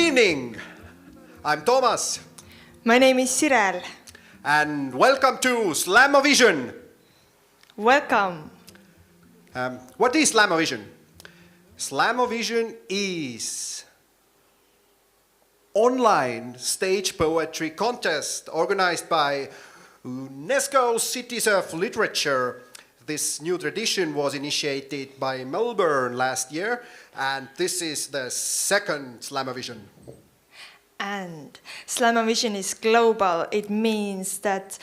evening. I'm Toomas. My name is Sirel. And welcome to SlamOVision. Welcome. What is SlamOVision? SlamOVision is online stage poetry contest organized by UNESCO Cities of Literature. This new tradition was initiated by Melbourne last year, and this is the second SlamOVision. And SlamOVision is global. It means that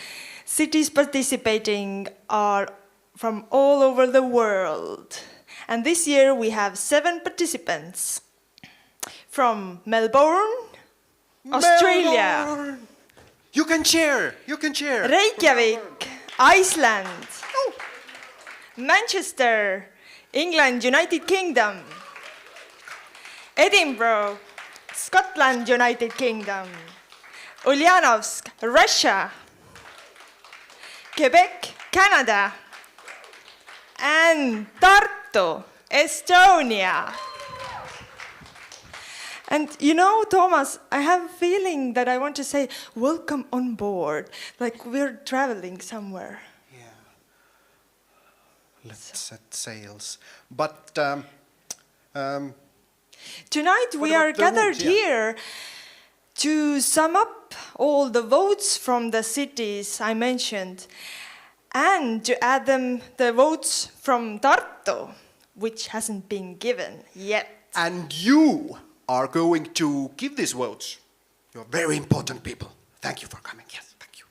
cities participating are from all over the world. And this year we have 7 participants from Melbourne, Australia. Melbourne. You can cheer. Reykjavík, Iceland. Manchester, England, United Kingdom. Edinburgh, Scotland, United Kingdom. Ulyanovsk, Russia. Quebec, Canada. And Tartu, Estonia. And you know, Toomas, I have a feeling that I want to say, welcome on board, like we're traveling somewhere. Yeah. Let's set sails. But tonight we are gathered here to sum up all the votes from the cities I mentioned and to add them the votes from Tartu, which hasn't been given yet. And you are going to give these votes. You're very important people. Thank you for coming. Yes, thank you.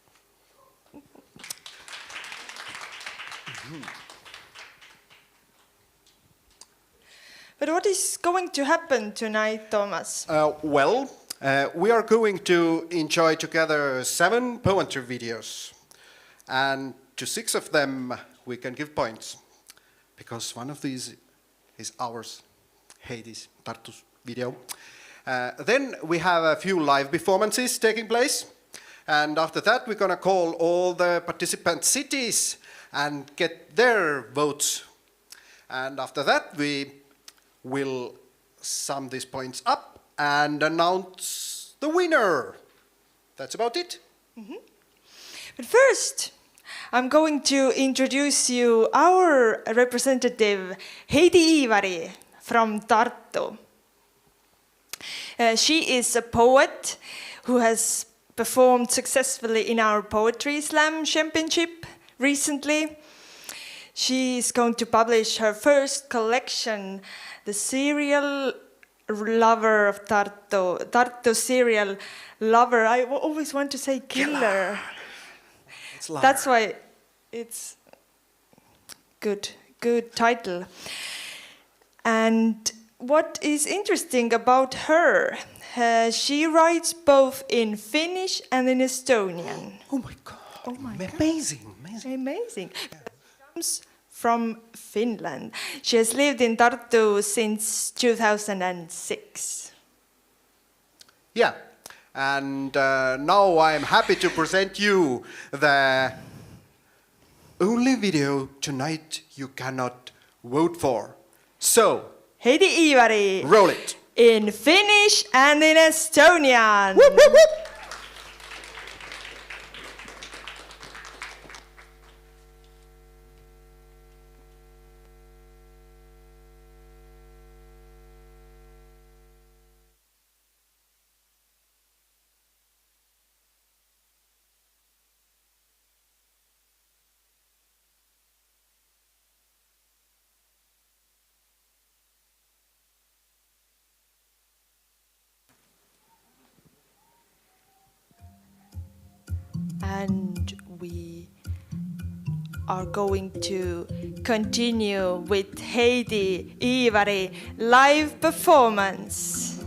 But what is going to happen tonight, Toomas? We are going to enjoy together 7 poetry videos. And to 6 of them, we can give points. Because one of these is ours, Heidi's, Tartu's video. Then we have a few live performances taking place. And after that, we're going to call all the participant cities and get their votes. And after that, we will sum these points up and announce the winner. That's about it. Mm-hmm. But first, I'm going to introduce you our representative, Heidi Iivari from Tartu. She is a poet who has performed successfully in our Poetry Slam Championship recently. She is going to publish her first collection, The Serial Lover of Tartu. Tartu Serial Lover. I always want to say killer. That's why it's good title. And what is interesting about her, she writes both in Finnish and in Estonian. Oh my God. Oh my amazing. Amazing. Comes from Finland. She has lived in Tartu since 2006. Yeah. And now I'm happy to present you the only video tonight you cannot vote for. So, Heidi Iivari. Roll it. In Finnish and in Estonian. Whoop, whoop, whoop. And we are going to continue with Heidi Iivari live performance.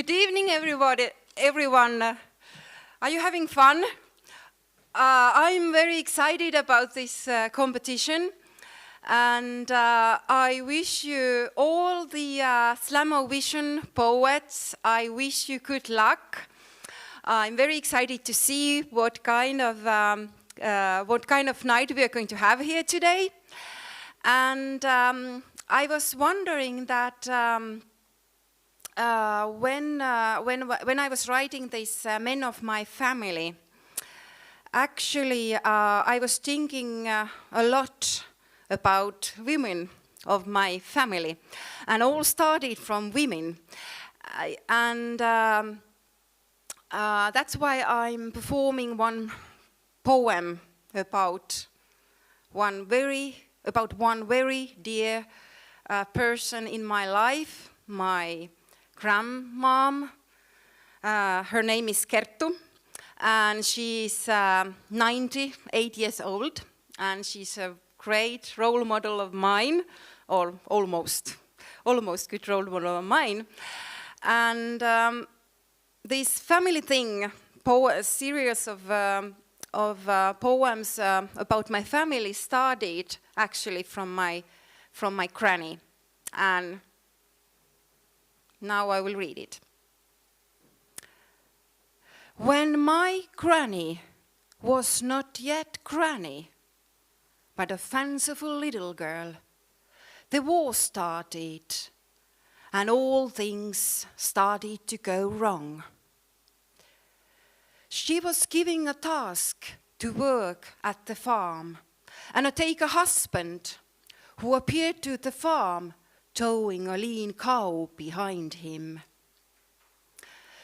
Good evening, everyone. Are you having fun? I'm very excited about this competition, and I wish you all the SlamOVision poets, I wish you good luck. I'm very excited to see what kind of night we are going to have here today. And I was wondering that when I was writing this Men of My Family, actually I was thinking a lot about women of my family, and all started from women. And that's why I'm performing one poem about one very dear person in my life, my grandmom. Her name is Kerttu, and she's 98 years old, and she's a great role model of mine, or almost good role model of mine. And this family thing, a series of poems about my family started actually from my granny, and now I will read it. When my granny was not yet granny, but a fanciful little girl, the war started, and all things started to go wrong. She was given a task to work at the farm and to take a husband who appeared to the farm towing a lean cow behind him.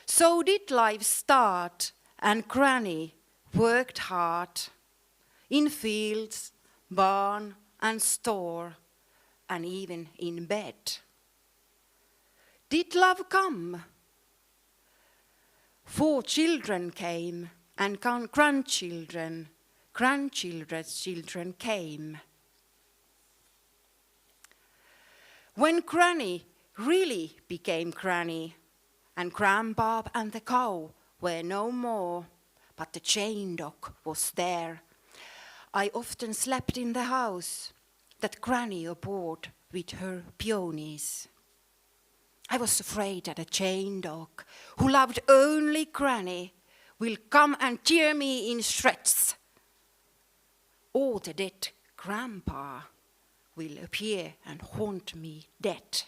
So did life start, and Granny worked hard in fields, barn and store, and even in bed. Did love come? 4 children came, and grandchildren's children came. When Granny really became Granny, and Grandpa and the cow were no more, but the chain dog was there, I often slept in the house that Granny aboard with her peonies. I was afraid that a chain dog, who loved only Granny, will come and tear me in shreds. Or the dead Grandpa will appear and haunt me dead.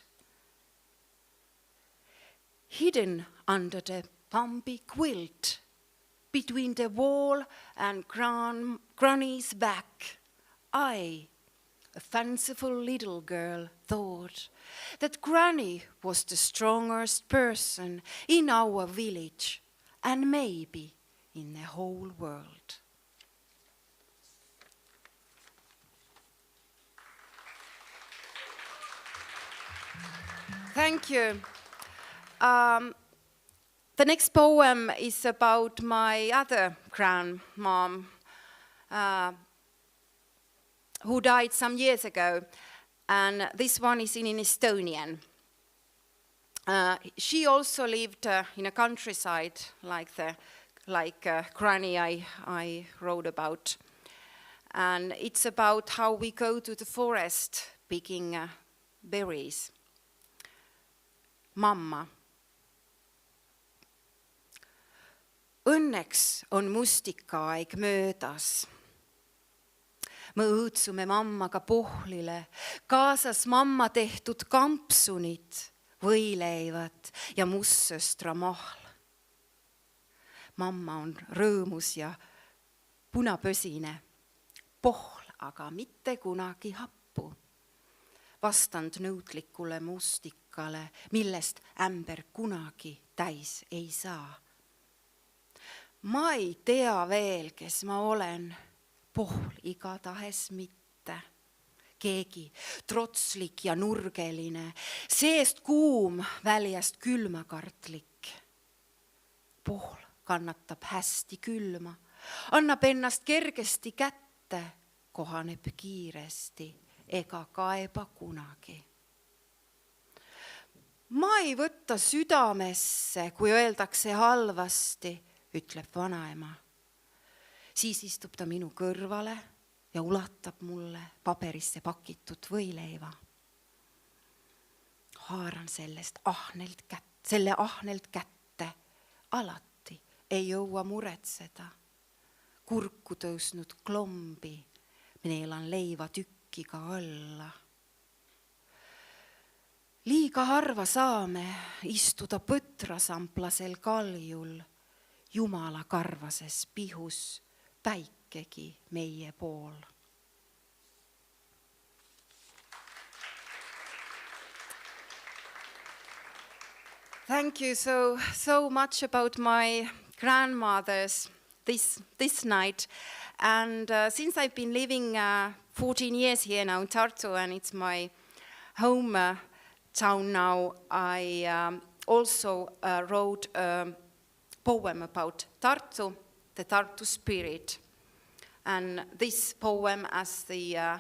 Hidden under the bumpy quilt, between the wall and Granny's back, I, a fanciful little girl, thought that Granny was the strongest person in our village, and maybe in the whole world. Thank you. The next poem is about my other grandmom, who died some years ago, and this one is in Estonian. She also lived in a countryside like Granny I wrote about, and it's about how we go to the forest picking berries. Mamma. Õnneks on mustikaaeg möödas. Me õõtsume mammaga pohlile, kaasas mamma tehtud kampsunid, võileivad ja mustsõstra mahl. Mamma on rõõmus ja punapösine, pohl aga mitte kunagi happu. Vastand nõudlikule mustikale, millest ämber kunagi täis ei saa. Ma ei tea veel, kes ma olen, pohl igatahes mitte. Keegi trotslik ja nurgeline, seest kuum, väljast külmakartlik. Pohl kannatab hästi külma, annab ennast kergesti kätte, kohaneb kiiresti ega kaeba kunagi. Ma ei võtta südamesse, kui öeldakse halvasti, ütleb vanaema. Siis istub ta minu kõrvale ja ulatab mulle paberisse pakitud võileiva. Haaran selle ahnelt kätte. Alati ei jõua muretseda. Kurku tõusnud klombi, neelan leiva tükkiga alla. Liiga harva saame istuda põtrasamplasel kaljul, Jumala karvases pihus, päikegi meie pool. Thank you so much about my grandmothers this night. And since I've been living 14 years here now in Tartu, and it's my home town now, I also wrote a poem about Tartu, the Tartu spirit. And this poem, as the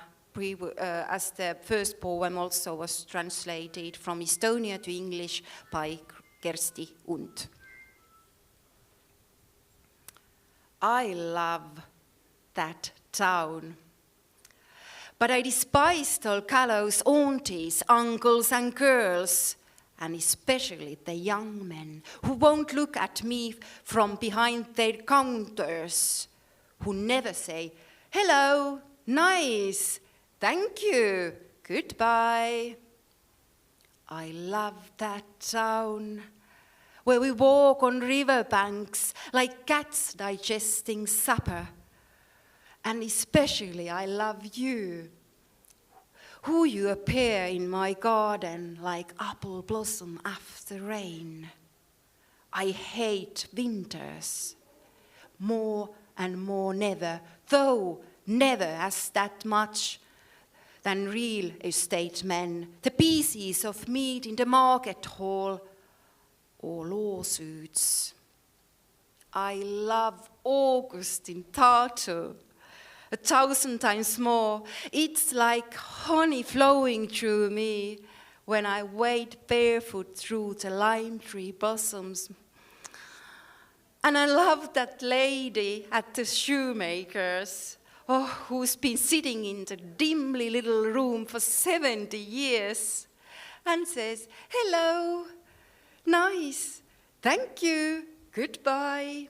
first poem, also was translated from Estonia to English by Kersti Und. I love that town. But I despised all callows aunties, uncles and girls, and especially the young men who won't look at me from behind their counters, who never say, hello, nice, thank you, goodbye. I love that town, where we walk on riverbanks like cats digesting supper. And especially I love you, who you appear in my garden like apple blossom after rain. I hate winters, more and more never, though never as that much than real estate men, the pieces of meat in the market hall, or lawsuits. I love August in Tartu, 1,000 times more. It's like honey flowing through me when I wade barefoot through the lime tree blossoms. And I love that lady at the shoemaker's, who's been sitting in the dimly little room for 70 years and says, hello, nice, thank you, goodbye.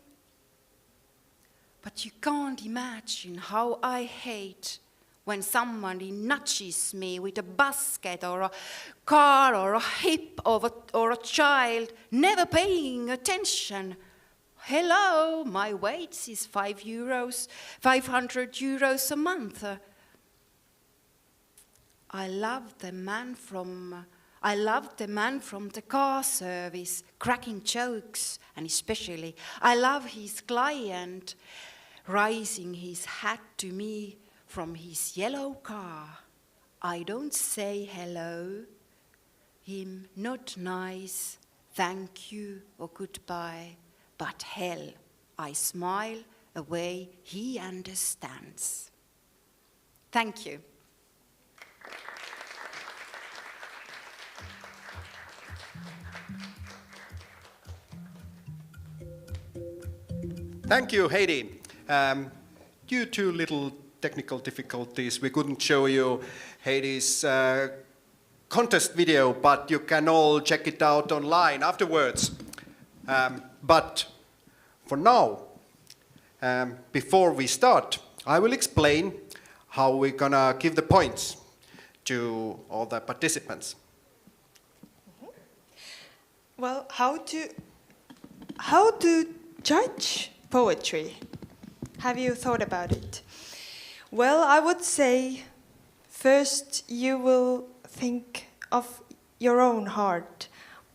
But you can't imagine how I hate when somebody nudges me with a basket or a car or a hip or a child, never paying attention. Hello, my wage is 500 euros a month. I love the man from the car service, cracking jokes, and especially I love his client raising his hat to me from his yellow car. I don't say hello, him not nice, thank you or goodbye, but hell, I smile a way he understands. Thank you. Thank you, Heidi. Due to little technical difficulties, we couldn't show you Heidi's contest video, but you can all check it out online afterwards. But for now, before we start, I will explain how we're gonna give the points to all the participants. Well, how to judge poetry? Have you thought about it? Well, I would say first you will think of your own heart,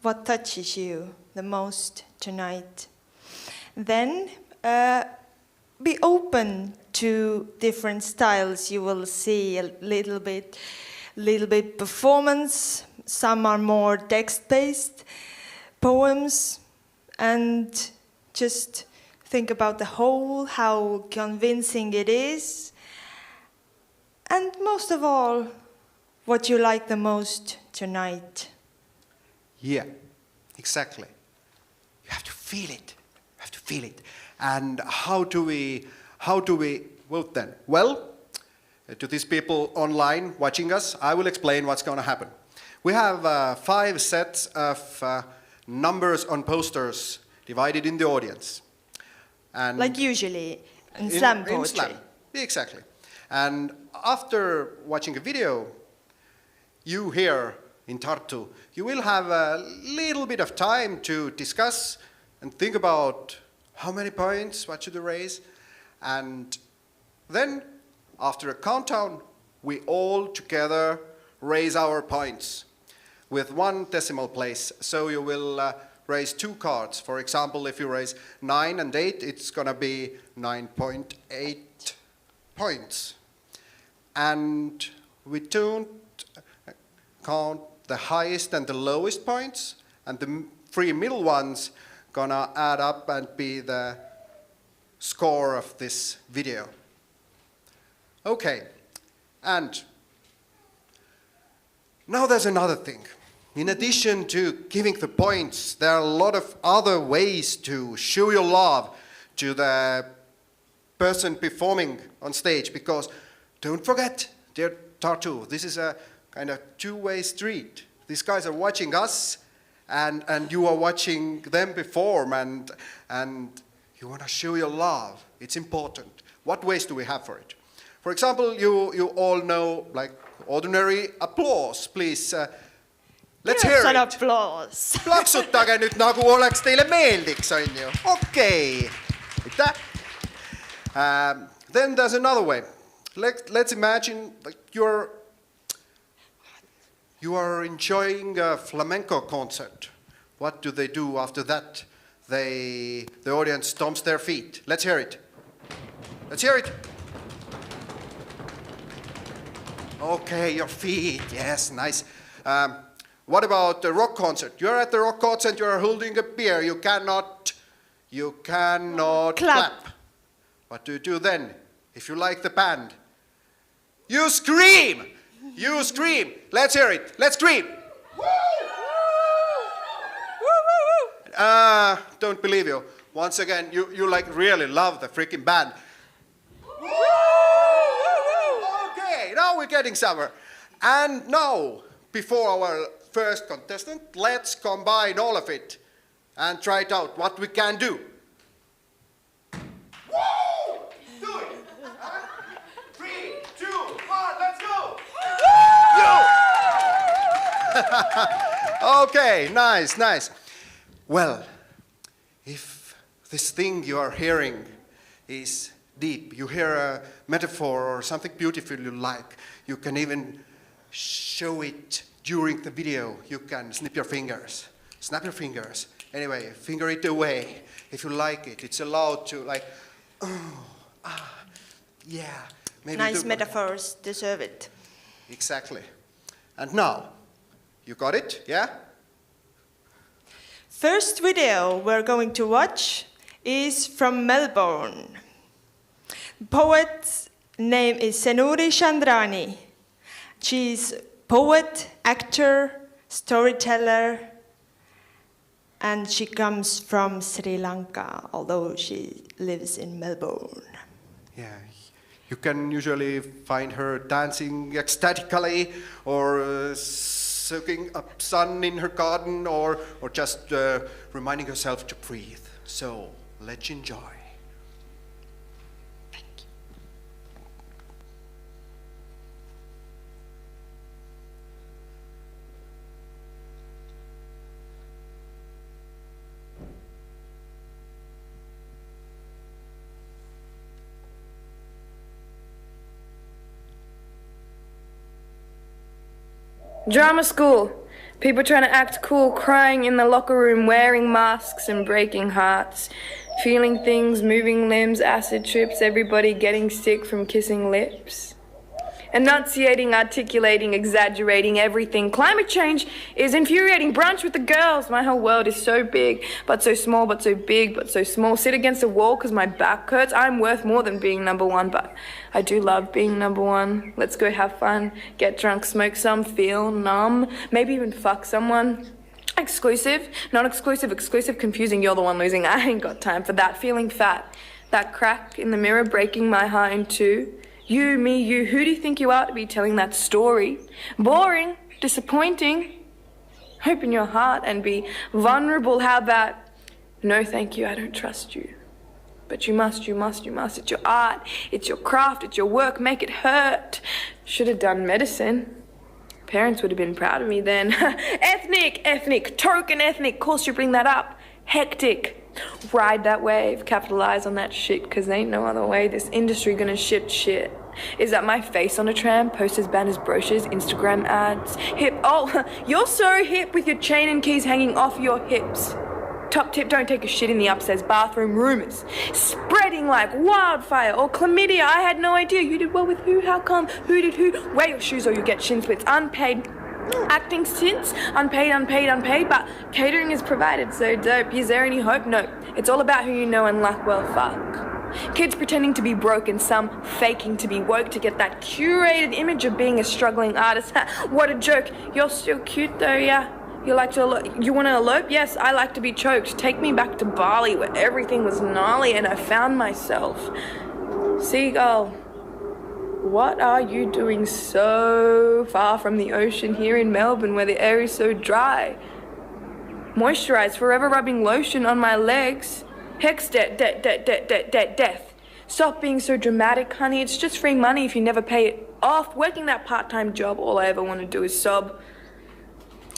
what touches you the most tonight. Then be open to different styles. You will see a little bit performance. Some are more text-based poems, and just think about the whole, how convincing it is, and most of all, what you like the most tonight. Yeah, exactly. You have to feel it. You have to feel it. And how do we vote then? Well, to these people online watching us, I will explain what's going to happen. We have 5 sets of numbers on posters divided in the audience. And Like usually in slam poetry. In slam, exactly. And after watching a video, you here in Tartu, you will have a little bit of time to discuss and think about how many points, what should you raise. And then, after a countdown, we all together raise our points with 1 decimal place. So you will raise 2 cards. For example, if you raise 9 and 8, it's going to be 9.8 points. And we don't count the highest and the lowest points, and the 3 middle ones gonna add up and be the score of this video. Okay, and now there's another thing. In addition to giving the points, there are a lot of other ways to show your love to the person performing on stage, because don't forget, dear Tartu, this is a kind of two-way street. These guys are watching us, and you are watching them perform, and you want to show your love. It's important. What ways do we have for it? For example, you all know, like, ordinary applause. Please, let's hear an it. applause. Plaksutage nyt nagu oleks teille meeldiks, on ju. Okay. Aitäh. Then there's another way. Let's imagine like you are enjoying a flamenco concert. What do they do after that? The audience stomps their feet. Let's hear it. Let's hear it. Okay, your feet. Yes, nice. What about the rock concert? You're at the rock concert, you're holding a beer. You cannot clap. What do you do then? If you like the band, you scream. You scream. Let's hear it. Let's scream. Don't believe you. Once again, you like really love the freaking band. Okay, now we're getting somewhere. And now, before our first contestant, let's combine all of it and try it out, what we can do. Woo! Do it! 3, 2, 1, let's go! Okay, nice, nice. Well, if this thing you are hearing is deep, you hear a metaphor or something beautiful you like, you can even show it during the video. You can snap your fingers. Anyway, finger it away if you like it. It's allowed to, like, yeah. Maybe nice metaphors deserve it. Exactly. And now, you got it, yeah? First video we're going to watch is from Melbourne. The poet's name is Senuri Chandrani. She's poet, actor, storyteller, and she comes from Sri Lanka, although she lives in Melbourne. Yeah, you can usually find her dancing ecstatically or soaking up sun in her garden or just reminding herself to breathe. So let's enjoy. Thank you. Drama school. People trying to act cool, crying in the locker room, wearing masks and breaking hearts. Feeling things, moving limbs, acid trips, everybody getting sick from kissing lips. Enunciating, articulating, exaggerating everything. Climate change is infuriating. Brunch with the girls. My whole world is so big, but so small, but so big, but so small. Sit against a wall because my back hurts. I'm worth more than being number one, but I do love being number one. Let's go have fun, get drunk, smoke some, feel numb, maybe even fuck someone. Exclusive, not exclusive, exclusive, confusing, you're the one losing. I ain't got time for that. Feeling fat, that crack in the mirror breaking my heart in two. You, me, you, who do you think you are to be telling that story? Boring, disappointing. Open your heart and be vulnerable. How about, no thank you, I don't trust you. But you must, you must, you must. It's your art, it's your craft, it's your work, make it hurt. Should have done medicine. Parents would have been proud of me then. Ethnic, token ethnic, of course you bring that up. Hectic. Ride that wave, capitalize on that shit, cause there ain't no other way this industry gonna ship shit. Is that my face on a tram, posters, banners, brochures, Instagram ads? Hip, oh, you're so hip with your chain and keys hanging off your hips. Top tip, don't take a shit in the upstairs bathroom. Rumors spreading like wildfire. Or chlamydia, I had no idea. You did well with who? How come? Who did who? Wear your shoes or you get shin splits. Unpaid acting stints. Unpaid. But catering is provided, so dope. Is there any hope? No. It's all about who you know and luck, well, fuck. Kids pretending to be broke and some faking to be woke to get that curated image of being a struggling artist. What a joke. You're still cute though, yeah. You like to you want to elope? Yes, I like to be choked. Take me back to Bali where everything was gnarly and I found myself. Seagull, what are you doing so far from the ocean here in Melbourne where the air is so dry? Moisturize, forever rubbing lotion on my legs. Hex death. Stop being so dramatic, honey. It's just free money if you never pay it off. Working that part-time job, all I ever want to do is sob.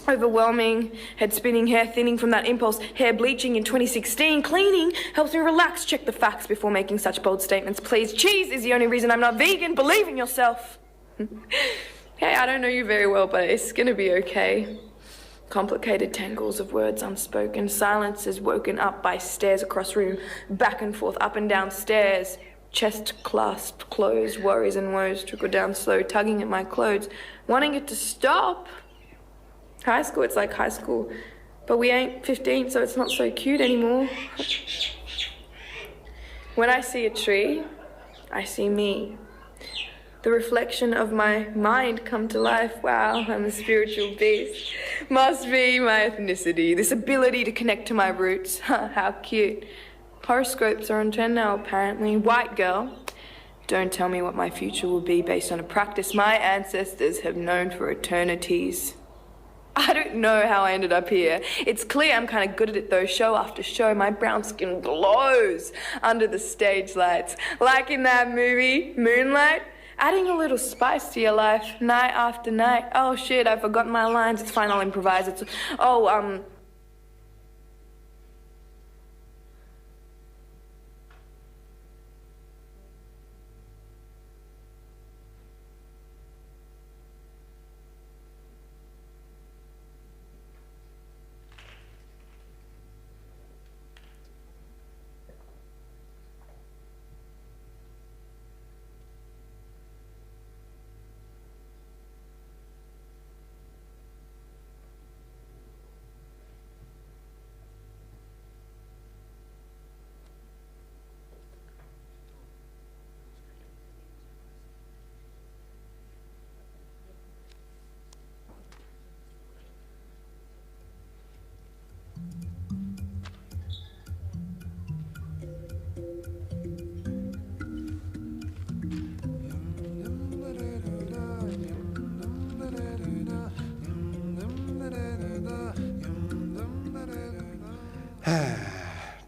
Overwhelming, head spinning, hair thinning from that impulse, hair bleaching in 2016. Cleaning helps me relax. Check the facts before making such bold statements, please. Cheese is the only reason I'm not vegan. Believe in yourself. Hey, I don't know you very well, but it's gonna be okay. Complicated tangles of words unspoken. Silences woken up by stares across room. Back and forth, up and down stairs. Chest clasped, closed. Worries and woes trickle down slow, tugging at my clothes. Wanting it to stop. High school, it's like high school, but we ain't 15, so it's not so cute anymore. When I see a tree, I see me. The reflection of my mind come to life. Wow, I'm a spiritual beast. Must be my ethnicity, this ability to connect to my roots. How cute. Horoscopes are on trend now, apparently. White girl. Don't tell me what my future will be based on a practice my ancestors have known for eternities. I don't know how I ended up here. It's clear I'm kind of good at it though. Show after show, my brown skin glows under the stage lights. Like in that movie, Moonlight. Adding a little spice to your life, night after night. Oh shit, I've forgotten my lines. It's fine, I'll improvise.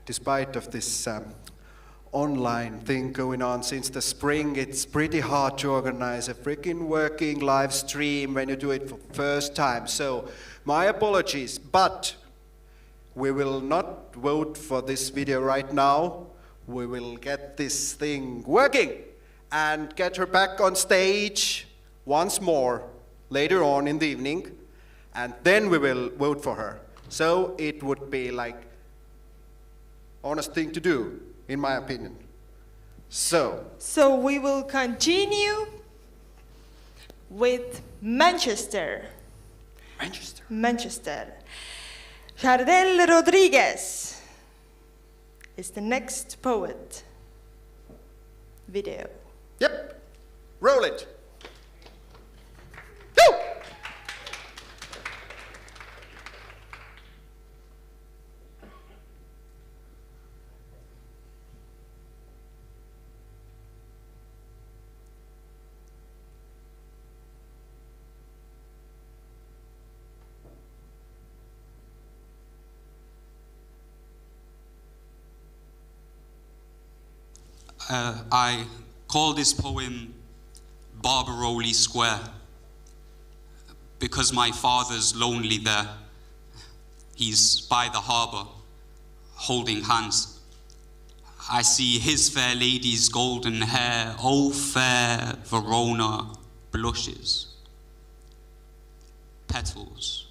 Despite of this online thing going on since the spring, it's pretty hard to organize a freaking working live stream when you do it for the first time. So my apologies, but we will not vote for this video right now. We will get this thing working and get her back on stage once more later on in the evening, and then we will vote for her. So it would be like honest thing to do, in my opinion. So we will continue with Manchester. Jardel Rodriguez is the next poet. Video. Yep, roll it. Go! I call this poem Barbaroli Square because my father's lonely there. He's by the harbour, holding hands. I see his fair lady's golden hair, oh fair Verona blushes. Petals.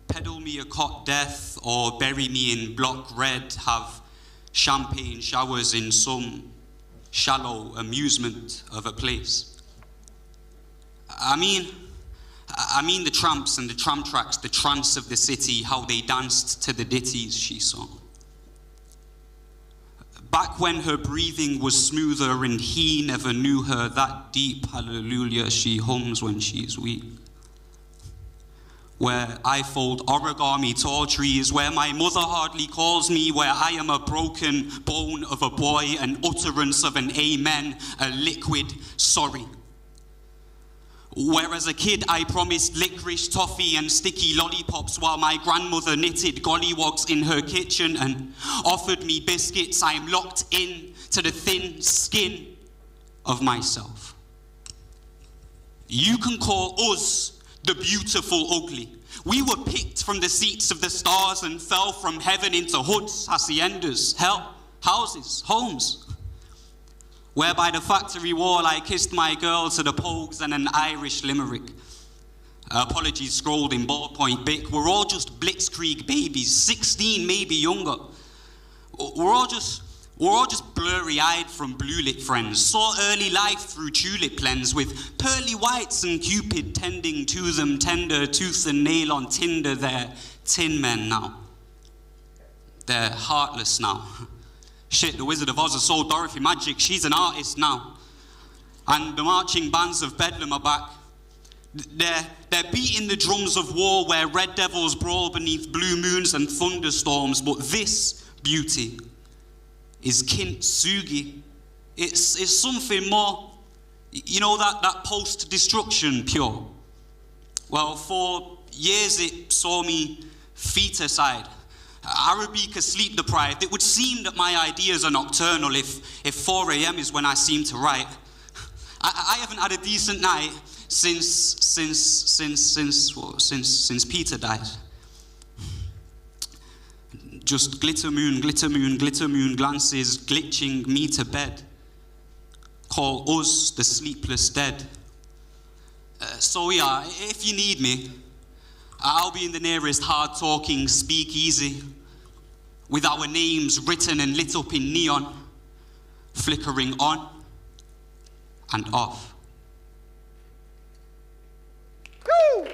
Peddle me a cot death or bury me in block red, have champagne showers in some shallow amusement of a place. I mean the tramps and the tram tracks, the trance of the city, how they danced to the ditties she sung. Back when her breathing was smoother and he never knew her, that deep hallelujah she hums when she's weak. Where I fold origami tall trees, where my mother hardly calls me, where I am a broken bone of a boy, an utterance of an amen, a liquid sorry. Where as a kid I promised licorice, toffee and sticky lollipops while my grandmother knitted gollywogs in her kitchen and offered me biscuits, I am locked in to the thin skin of myself. You can call us the beautiful ugly. We were picked from the seats of the stars and fell from heaven into hoods, haciendas, hell, houses, homes. Where by the factory wall I kissed my girl to the pogues and an Irish limerick. Apologies scrolled in ballpoint bic. We're all just blitzkrieg babies, 16, maybe younger. We're all just blurry-eyed from blue-lit friends. Saw early life through tulip lens with pearly whites and Cupid tending to them, tender tooth and nail on Tinder. They're tin men now. They're heartless now. Shit, the Wizard of Oz has sold Dorothy magic. She's an artist now. And the marching bands of Bedlam are back. They're beating the drums of war where red devils brawl beneath blue moons and thunderstorms. But this beauty is kintsugi. It's something more, you know, that post-destruction pure. Well, for years it saw me feet aside. Arabica sleep deprived. It would seem that my ideas are nocturnal if 4 a.m. is when I seem to write. I haven't had a decent night since Peter died. Just glitter moon, glitter moon, glitter moon glances glitching me to bed. Call us the sleepless dead. So yeah, if you need me, I'll be in the nearest hard-talking speakeasy with our names written and lit up in neon, flickering on and off. Woo!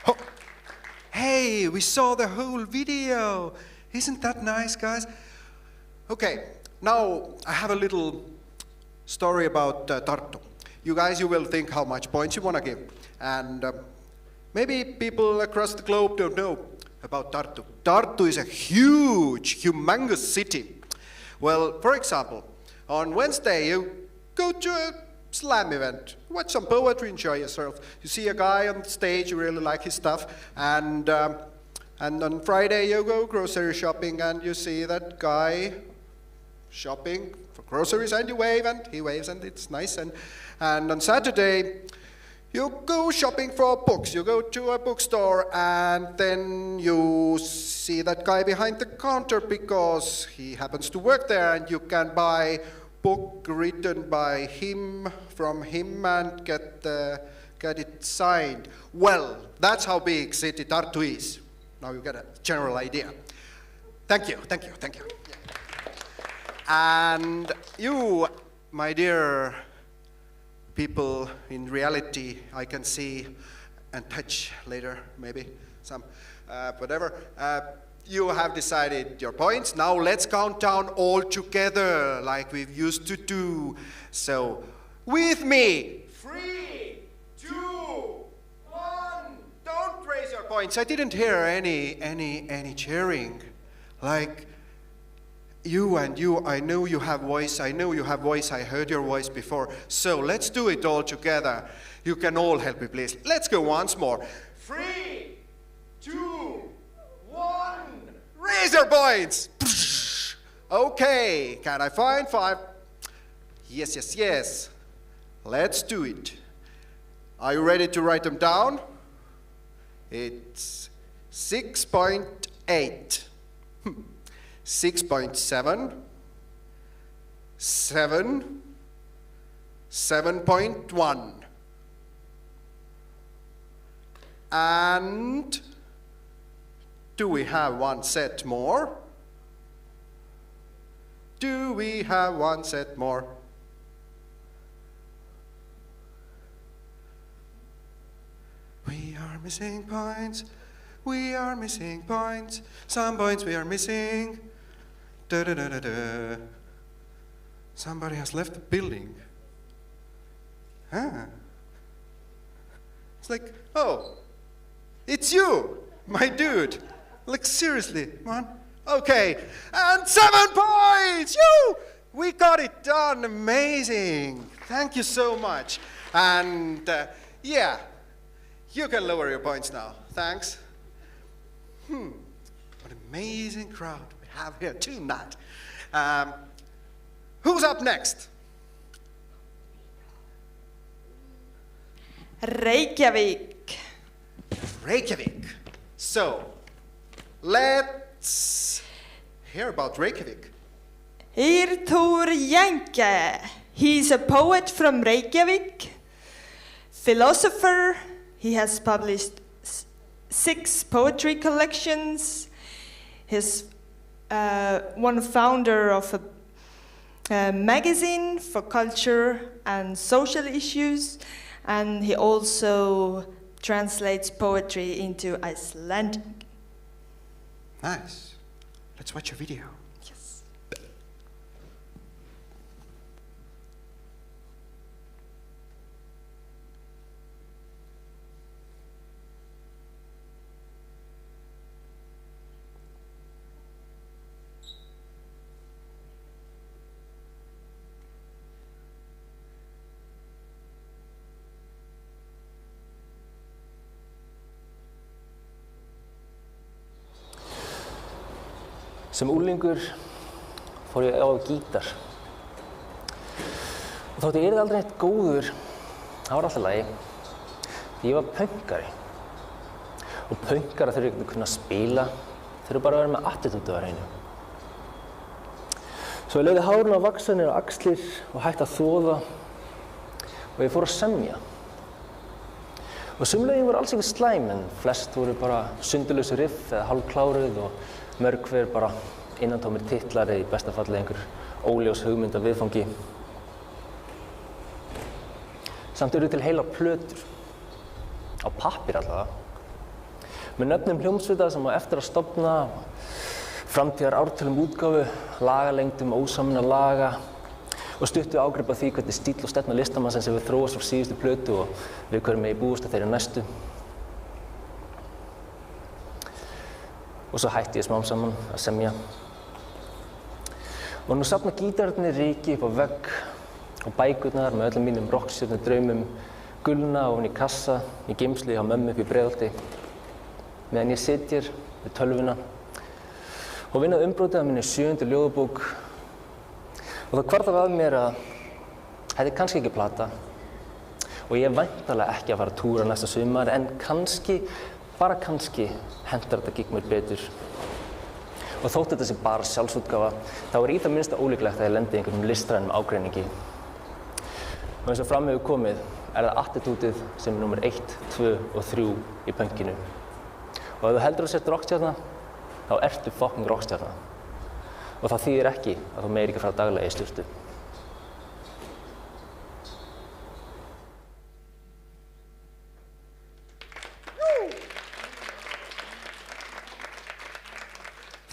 Oh. Hey, we saw the whole video. Isn't that nice, guys? Okay, now I have a little story about Tartu. You guys, you will think how much points you want to give. And maybe people across the globe don't know about Tartu. Tartu is a huge, humongous city. Well, for example, on Wednesday you go to a slam event, watch some poetry, enjoy yourself. You see a guy on stage, you really like his stuff, and on Friday you go grocery shopping and you see that guy shopping for groceries and you wave and he waves and it's nice. And on Saturday, you go shopping for books. You go to a bookstore and then you see that guy behind the counter because he happens to work there and you can buy book written by him, from him, and get it signed. Well, that's how big city Tartu is. Now you get a general idea. Thank you. And you, my dear people in reality, I can see and touch later, maybe some, whatever. You have decided your points. Now let's count down all together like we used to do. So, with me. 3, 2, 1. Don't raise your points. I didn't hear any cheering. Like, you and you, I know you have voice, I heard your voice before. So let's do it all together. You can all help me, please. Let's go once more. 3, 2, 1. Raise your points! Okay, can I find 5? Yes, yes, yes. Let's do it. Are you ready to write them down? It's 6.8, 6.7, 7, 7.1, and do we have one set more? Do we have one set more? We are missing points. We are missing points. Some points we are missing. Da da da da da. Somebody has left the building. Huh? It's like, oh, it's you, my dude. Like seriously, man. Okay, and 7 points! You! We got it done. Amazing. Thank you so much. And yeah, you can lower your points now. Thanks. What an amazing crowd we have here tonight. Who's up next? Reykjavík. Reykjavík. So, let's hear about Reykjavík. Irtur Janke. He's a poet from Reykjavík, philosopher. He has published 6 poetry collections. He's one founder of a magazine for culture and social issues, and he also translates poetry into Icelandic. Nice. Let's watch a video. Yes. Sem unglingur fór ég á gítar. Og þótt ég yrði aldrei neitt góður, það var alltaf lagi. Því ég var pönkari. Og pönkara þurfa ekki að kunna spila, þurfa bara að vera með attitúdu á hreinu. Svo ég lagði hárinn á vaxa niður á axlir og hætti að þvoða og ég fór að semja. Og sum lögin voru alls ekki slæm, en flest voru bara sundurlausu riff eða hálfkláruð og mörg hver bara innantómir titlar eða í besta falli einhver óljós hugmynd af viðfangi. Samt eru til heilar plötur, á pappír allavega, með nöfnum hljómsveita sem á eftir að stofna, framtíðar ártölum útgáfu, lagalengdum ósaminna laga og stuttu ágrip af því hvernig stíll og stefna listamannsins hefur þróast frá síðustu plötu og við hverjum megi búast að þeirri næstu. Og svo hætti ég smám saman að semja. Og nú safna gítararnir ryki upp á vegg og bækurnar með öllum mínum rokkstjörnu draumum gulna ofan í kassa í geymslu hjá mömmu upp í Breiðholti meðan ég sit hér við tölvuna og vinn að umbrótið af minni 7. ljóðabók og það hvarflar að mér að þetta er kannski ekki plata og ég er væntanlega ekki að fara að túra næsta sumar en kannski bara kannski hentar þetta gigg mér betur. Og þótt þetta sé bara sjálfsútgáfa, þá er í það minnsta ólíklegt að ég lendi í einhverjum listrænum ágreiningi. Og eins og fram hefur komið, er það attitútið sem er númer 1, 2 og 3 í pönkinu. Og ef þú heldur að sért rokkstjarna, þá ertu fucking rokkstjarna. Og það þýðir ekki að þú meir ekki fara daglega í sturtu.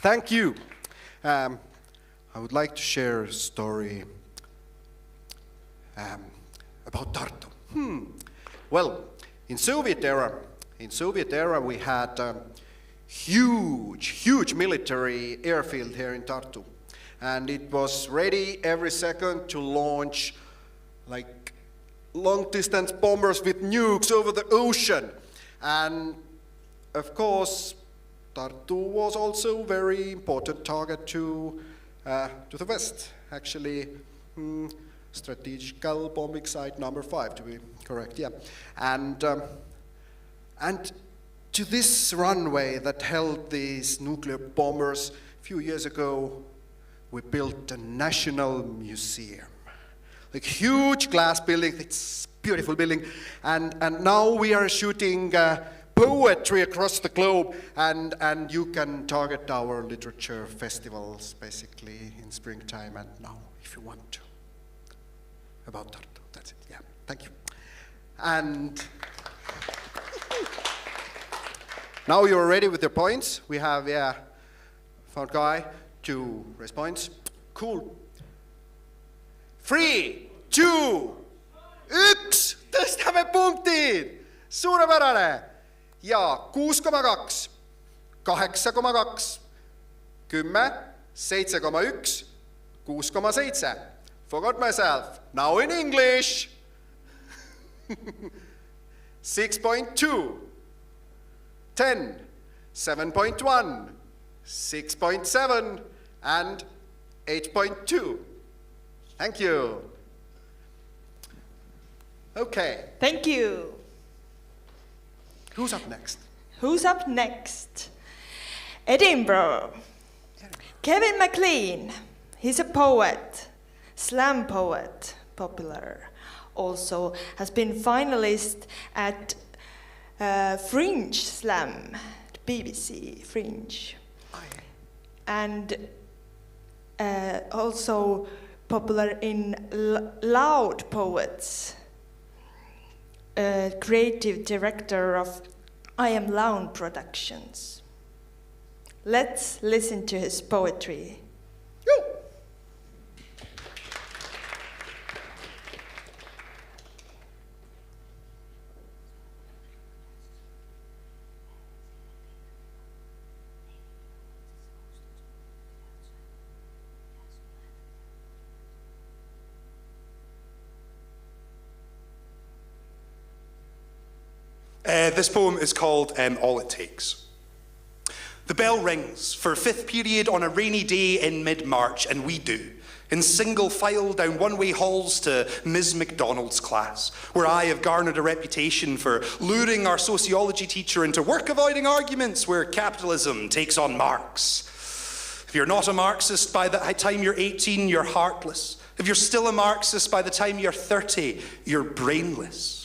Thank you. I would like to share a story about Tartu. Well, in Soviet era we had a huge military airfield here in Tartu, and it was ready every second to launch like long-distance bombers with nukes over the ocean. And of course, Tartu was also a very important target to the west. Actually, strategical bombing site number 5, to be correct, yeah. And to this runway that held these nuclear bombers a few years ago, we built a national museum. Like huge glass building, it's a beautiful building. And now we are shooting poetry across the globe, and you can target our literature festivals basically in springtime and now if you want to. About Tartu, that's it, yeah, thank you. And now you're ready with your points. We have, found guy to raise points. Cool. 3, 2, 1, tõstame punktid! Suurepärane! Ja 6,2, 8,2, 10, 7,1, 6,7. Forgot myself. Now in English. 6.2, 10, 7.1, 6.7, and 8.2. Thank you. Okay. Thank you. Who's up next? Who's up next? Edinburgh. Kevin McLean. He's a poet, slam poet, popular. Also has been finalist at Fringe Slam, BBC Fringe. And also popular in Loud Poets. Creative director of I Am Loud Productions. Let's listen to his poetry. Yo. This poem is called All It Takes. The bell rings for 5th period on a rainy day in mid-March, and we do, in single file down one-way halls to Ms. MacDonald's class, where I have garnered a reputation for luring our sociology teacher into work-avoiding arguments where capitalism takes on Marx. If you're not a Marxist by the time you're 18, you're heartless. If you're still a Marxist by the time you're 30, you're brainless.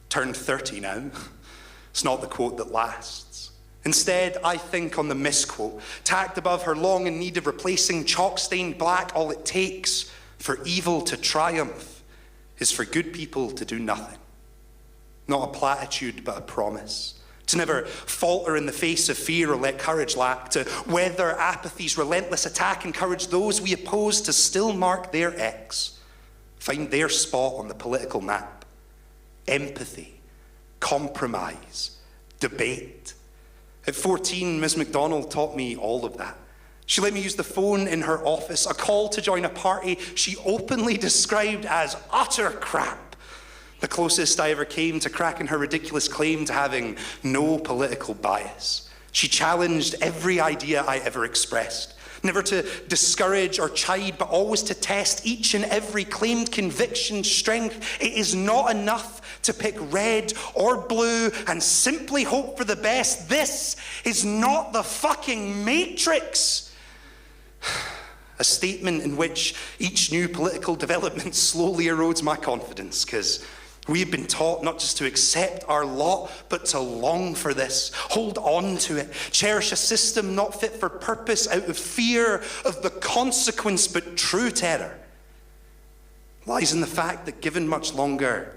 Turned 30 now. It's not the quote that lasts. Instead, I think on the misquote, tacked above her long in need of replacing chalk-stained black. All it takes for evil to triumph is for good people to do nothing. Not a platitude, but a promise. To never falter in the face of fear or let courage lack. To weather apathy's relentless attack, encourage those we oppose to still mark their X. Find their spot on the political map. Empathy, compromise, debate. At 14, Ms. MacDonald taught me all of that. She let me use the phone in her office, a call to join a party she openly described as utter crap. The closest I ever came to cracking her ridiculous claim to having no political bias. She challenged every idea I ever expressed. Never to discourage or chide, but always to test each and every claimed conviction's strength. It is not enough to pick red or blue and simply hope for the best. This is not the fucking Matrix. A statement in which each new political development slowly erodes my confidence, because we have been taught not just to accept our lot, but to long for this, hold on to it, cherish a system not fit for purpose out of fear of the consequence, but true terror lies in the fact that given much longer,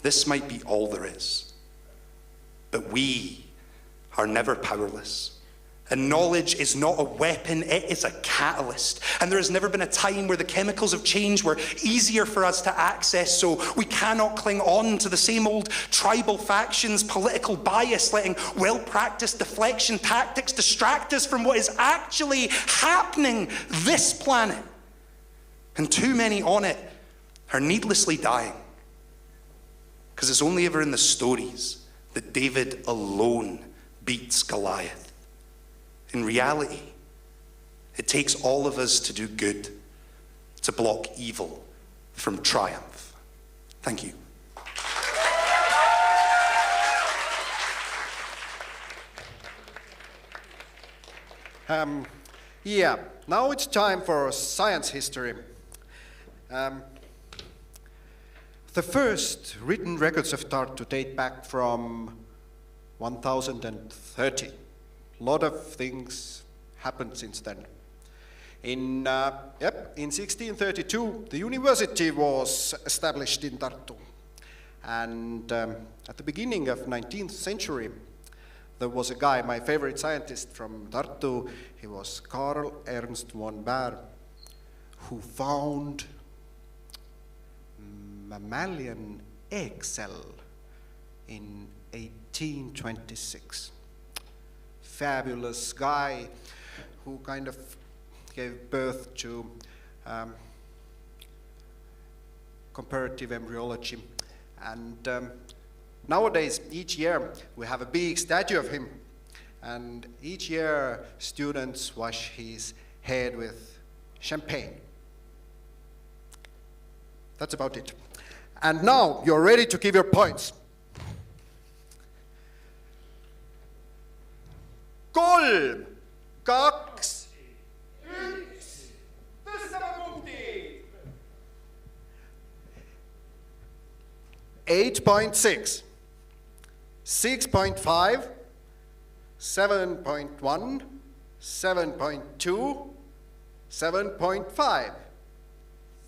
this might be all there is. But we are never powerless. And knowledge is not a weapon, it is a catalyst. And there has never been a time where the chemicals of change were easier for us to access, so we cannot cling on to the same old tribal factions, political bias, letting well-practiced deflection tactics distract us from what is actually happening this planet. And too many on it are needlessly dying. Because it's only ever in the stories that David alone beats Goliath. In reality, it takes all of us to do good, to block evil from triumph. Thank you. Yeah, now it's time for science history. The first written records of Tartu date back from 1030. A lot of things happened since then. In 1632, the university was established in Tartu. And at the beginning of 19th century, there was a guy, my favorite scientist from Tartu, he was Karl Ernst von Baer, who found mammalian egg cell in 1826. Fabulous guy who kind of gave birth to comparative embryology. And nowadays, each year, we have a big statue of him. And each year, students wash his head with champagne. That's about it. And now, you're ready to give your points. 3, 2, 1, tõstame punkti! 8.6, 6.5, 7.1, 7.2, 7.5.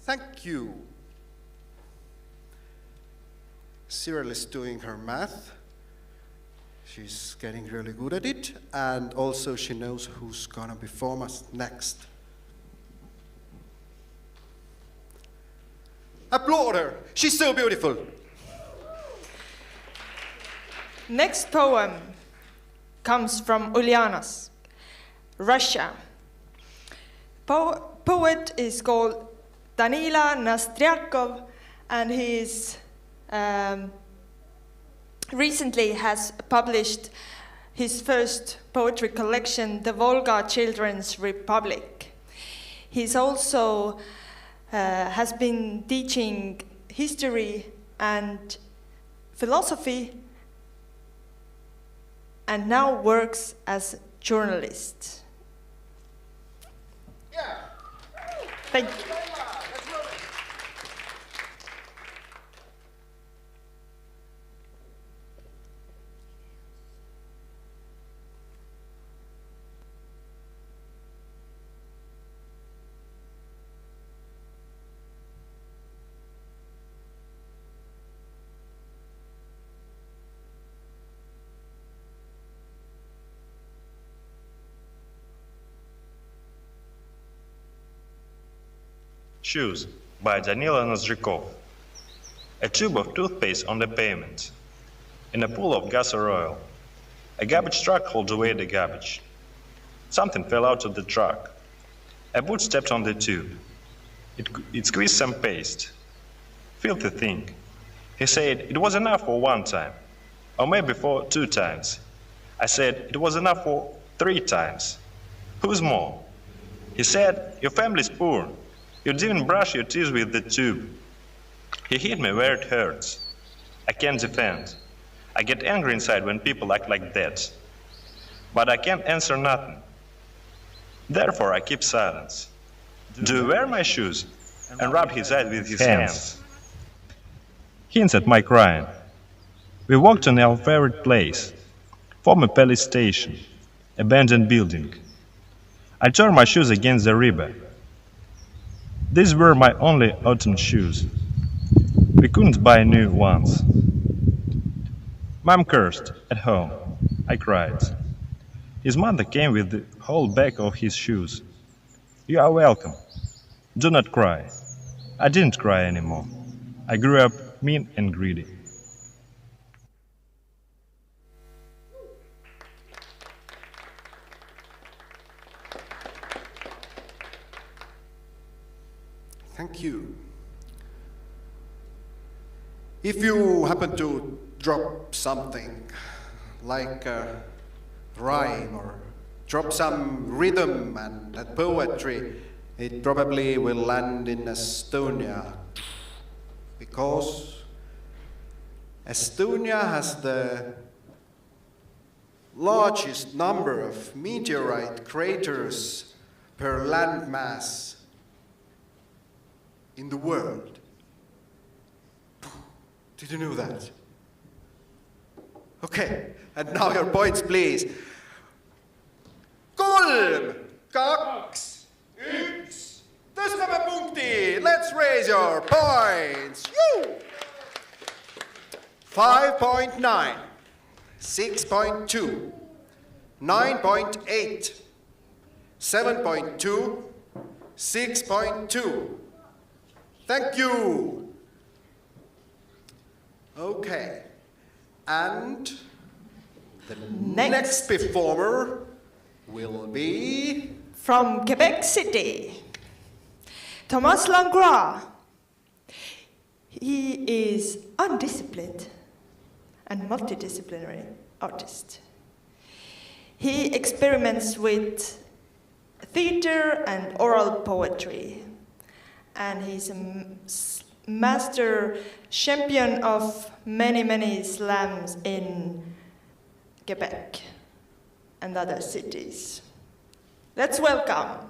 Thank you. Sirel is doing her math. She's getting really good at it, and also she knows who's gonna perform us next. Applaud her! She's so beautiful! Next poem comes from Ulyanovsk, Russia. Poet is called Danila Nastryakov, and he's recently has published his first poetry collection, The Volga Children's Republic. He's also has been teaching history and philosophy, and now works as a journalist. Yeah. Thank you. Shoes by Danila Nastryakov. A tube of toothpaste on the pavement. In a pool of gas or oil. A garbage truck holds away the garbage. Something fell out of the truck. A boot stepped on the tube. It squeezed some paste. Filthy thing. He said it was enough for 1 time. Or maybe for 2 times. I said it was enough for 3 times. Who's more? He said, your family's poor. You didn't brush your teeth with the tube. He hit me where it hurts. I can't defend. I get angry inside when people act like that. But I can't answer nothing. Therefore, I keep silence. Do you wear my shoes? And rub his eyes with his hands. Hints at my crying. We walked to our favorite place. Former police station. Abandoned building. I tore my shoes against the river. These were my only autumn shoes. We couldn't buy new ones. Mom cursed at home. I cried. His mother came with the whole bag of his shoes. You are welcome. Do not cry. I didn't cry anymore. I grew up mean and greedy. Thank you. If you happen to drop something like a rhyme or drop some rhythm and that poetry, it probably will land in Estonia. Because Estonia has the largest number of meteorite craters per landmass in the world. Did you know that? Okay, and now your points, please. 3, 2, 1. Tõstame punkti! Let's raise your points! Woo! 5.9, 6.2, 9.8, 7.2, 6.2. Thank you! Okay, and the next performer will be... From Quebec City, Toomas Langlois. He is undisciplined and multidisciplinary artist. He experiments with theater and oral poetry, and he's a master champion of many slams in Quebec and other cities. Let's welcome.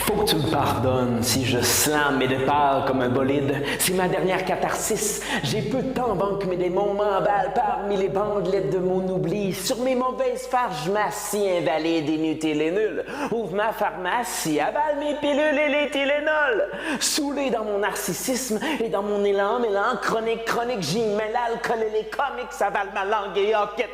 Faut que tu me pardonnes si je slame mes départs comme un bolide. C'est ma dernière catharsis. J'ai peu de temps avant que mes démons m'emballent parmi les bandelettes de mon oubli. Sur mes mauvaises farces, je m'assis invalide, inutile et nul. Ouvre ma pharmacie, avale mes pilules et les Tylenol. Saoulé dans mon narcissisme et dans mon élan chronique, j'y mets l'alcool et les comics, avale ma langue et enquête.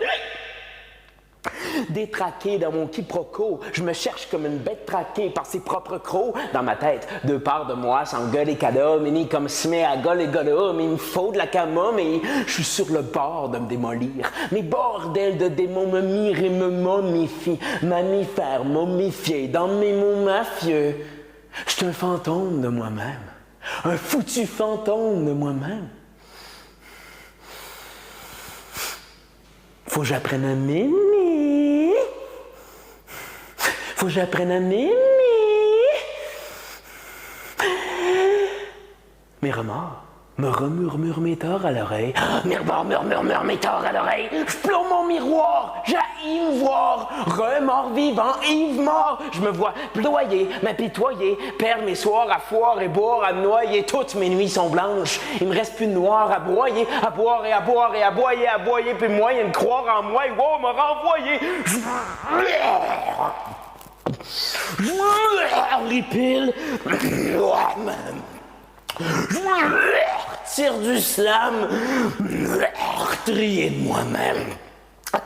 Détraqué dans mon quiproquo, je me cherche comme une bête traquée par ses propres crocs. Dans ma tête, deux parts de moi s'engueulent et cadomini comme smé à gol et golom. Il me faut de la camomille, je suis sur le bord de me démolir. Mes bordels de démons me mirent et me momifient. Mammifère momifié dans mes mots mafieux. Je suis un fantôme de moi-même, un foutu fantôme de moi-même. Faut que j'apprenne à m'aimer. Faut que j'apprenne à m'aimer. Mes remords me remurmurent mes torts à l'oreille. Mes remords murmurent mes torts à l'oreille. Je plombe mon miroir, j'haïs me voir. Remords vivant, Yves mort. Je me vois ployer, m'apitoyer, perdre mes soirs à foire et boire à me noyer. Toutes mes nuits sont blanches. Il me reste plus de noir à broyer, à boire et à boire et à boyer. Puis moyen de croire en moi, et wow, me renvoyer. Les piles. Tire du slam, trier de moi-même.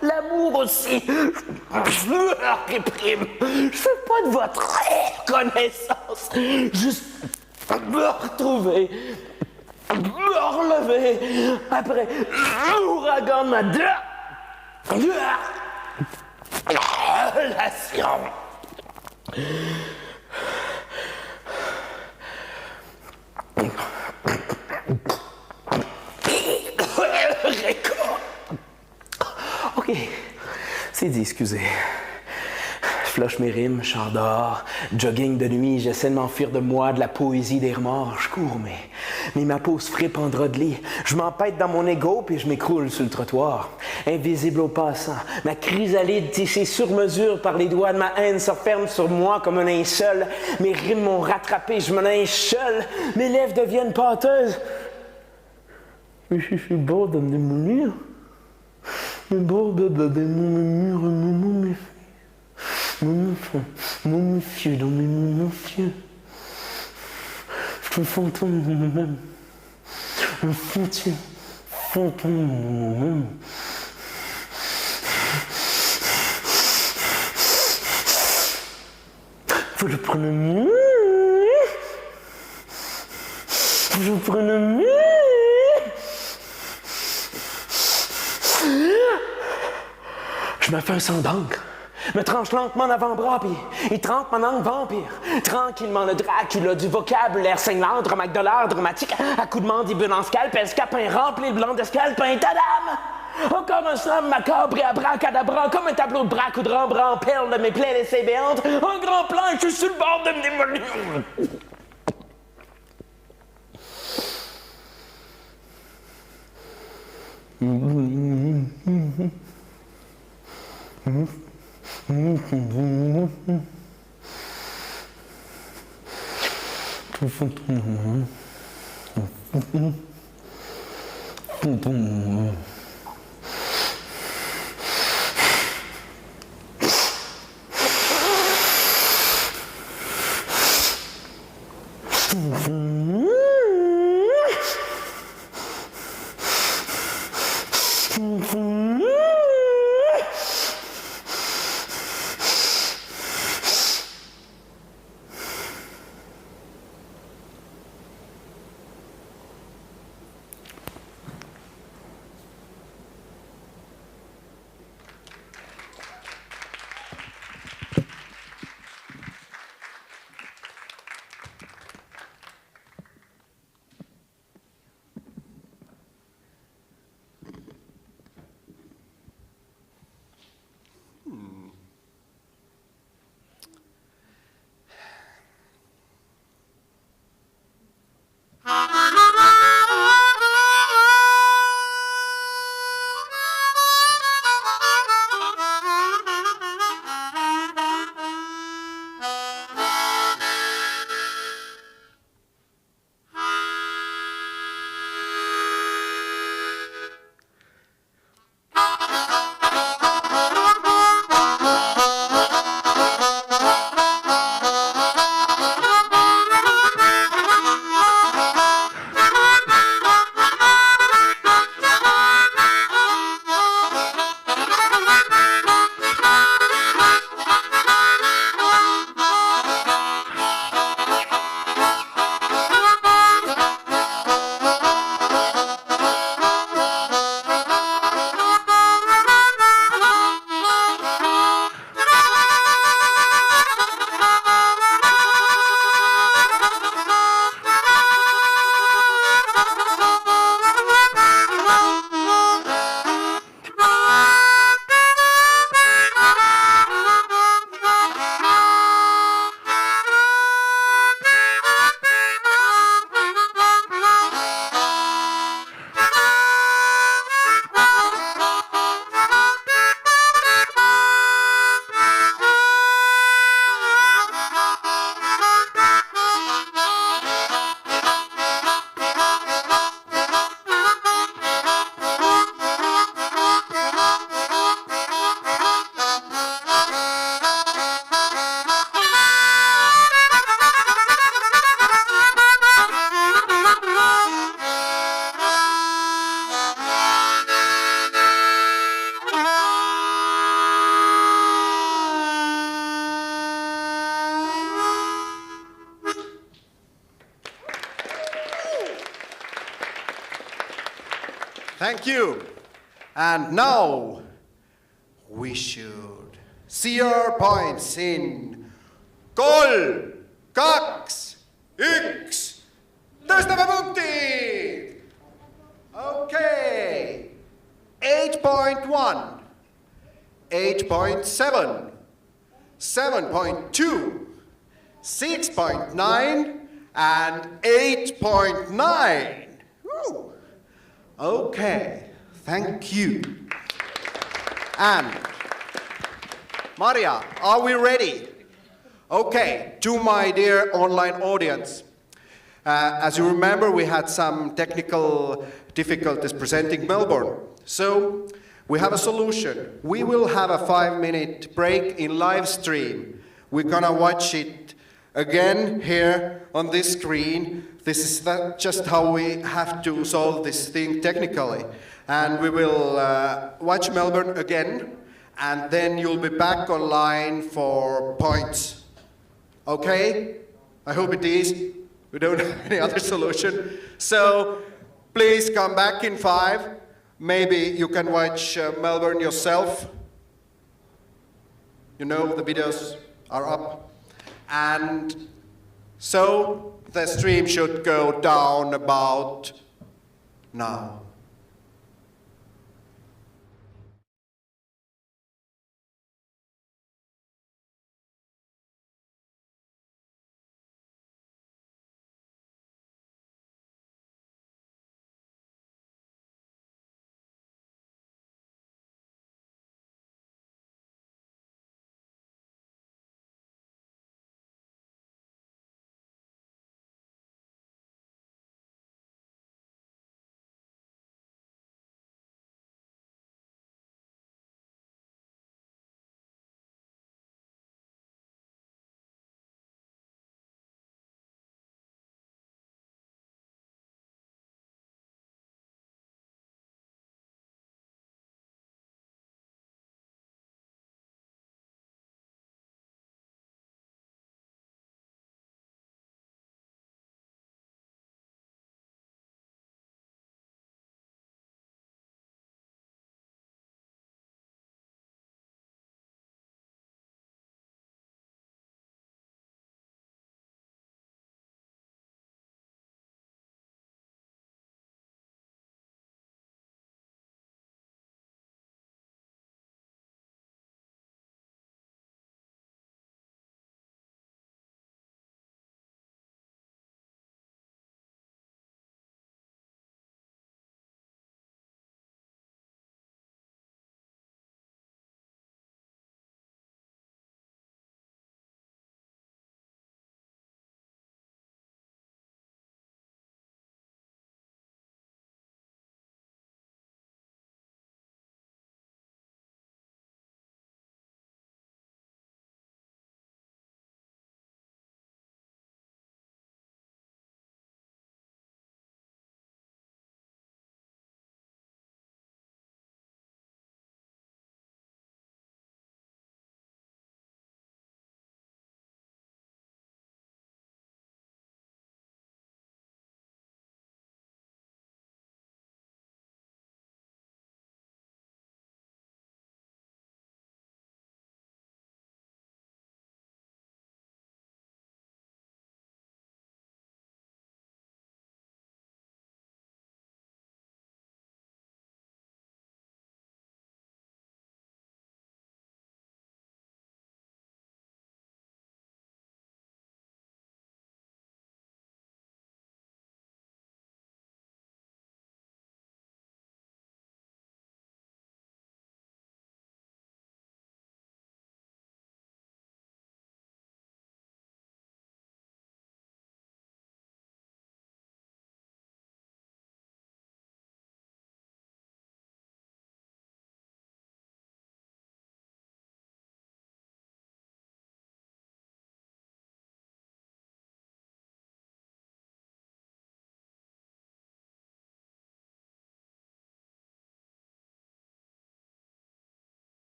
L'amour aussi, je me réprime. Je fais pas de votre reconnaissance, juste me retrouver, me relever après l'ouragan de ma relation. Ok, c'est dit, excusez. Je flush mes rimes, je sors dehors, jogging de nuit, j'essaie de m'enfuir de moi, de la poésie des remords. Je cours, mais ma peau se fripe en drap de lit. Je m'empête dans mon égo, puis je m'écroule sur le trottoir. Invisible au passant, ma chrysalide tissée sur mesure par les doigts de ma haine se referme sur moi comme un linceul. Mes rimes m'ont rattrapé, je me linge seul. Mes lèvres deviennent pâteuses. Mais je suis beau de me démolir. Mais beau de démolir, momifié dans mes momifiés. Je suis un fantôme de moi-même. Un foutu fantôme de moi-même. Faut que je prenne Je me fais un sang d'encre, me tranche lentement l'avant-bras, puis il trempe mon encre vampire. Tranquillement, le Dracula du vocabulaire cinglant, dromagdollar, dramatique, à coups de mandibule en scalpel, scapin rempli, le blanc d'escalpin, tadam! Encore un slam macabre et abracadabra, comme un tableau de braque ou de Rembrandt, en perle de mes plaies laissées béantes, un grand plan, et je suis sur le bord de me démolir. Thank you. And now we should see our points in 3, 2, 1. Tõstame punktid! Okay. 8.1, 8.7, 7.2, 6.9, and 8.9. Woo. Okay, thank you. And Marja, are we ready? Okay, to my dear online audience. As you remember, we had some technical difficulties presenting Melbourne. So we have a solution. We will have a 5-minute break in live stream. We're gonna watch it again here on this screen. This is just how we have to solve this thing technically. And we will watch Melbourne again, and then you'll be back online for points. Okay? I hope it is. We don't have any other solution. So please come back in 5. Maybe you can watch Melbourne yourself. You know, the videos are up. And so the stream should go down about now.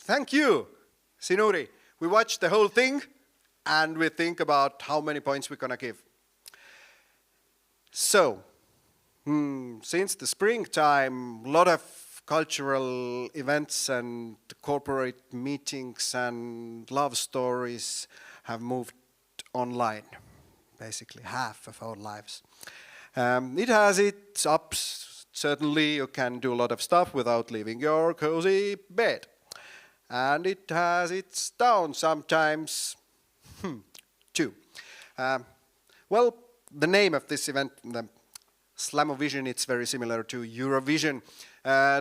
Thank you, Sinuri. We watched the whole thing and we think about how many points we're going to give. So, since the springtime, a lot of cultural events and corporate meetings and love stories have moved online, basically half of our lives. It has its ups. Certainly you can do a lot of stuff without leaving your cozy bed. And it has its downs sometimes, too. Well, the name of this event, the SlamOVision, it's very similar to Eurovision.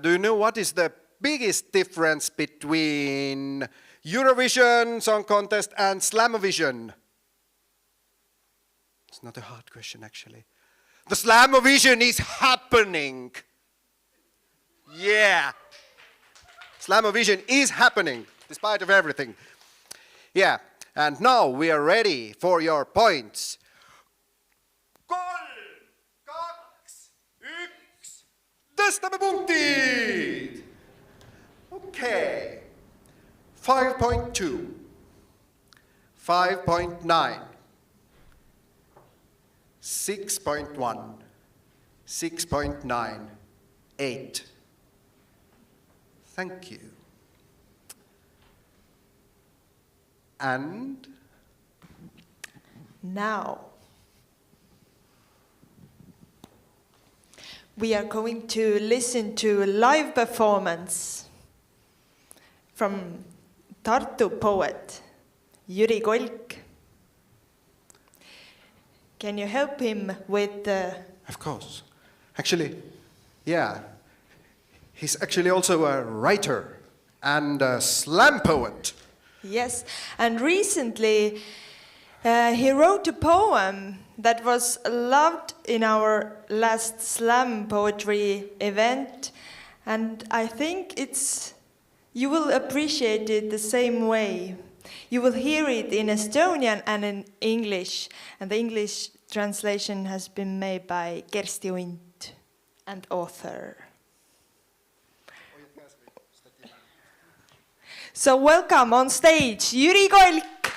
Do you know what is the biggest difference between Eurovision Song Contest and SlamOVision? It's not a hard question, actually. The SlamOVision is happening. Yeah. SlamOVision is happening, despite of everything. Yeah, and now we are ready for your points. 3, 2, 1, tõstame punktid! Okay. 5.2, 5.9, 6.1, 6.9, 8. Thank you. And now we are going to listen to a live performance from Tartu poet Jüri Kolk. Can you help him with the... Of course. Actually, yeah. He's actually also a writer and a slam poet. Yes, and recently he wrote a poem that was loved in our last slam poetry event, and I think you will appreciate it the same way. You will hear it in Estonian and in English, and the English translation has been made by Kersti Unt and author. So welcome on stage, Jüri Kolk.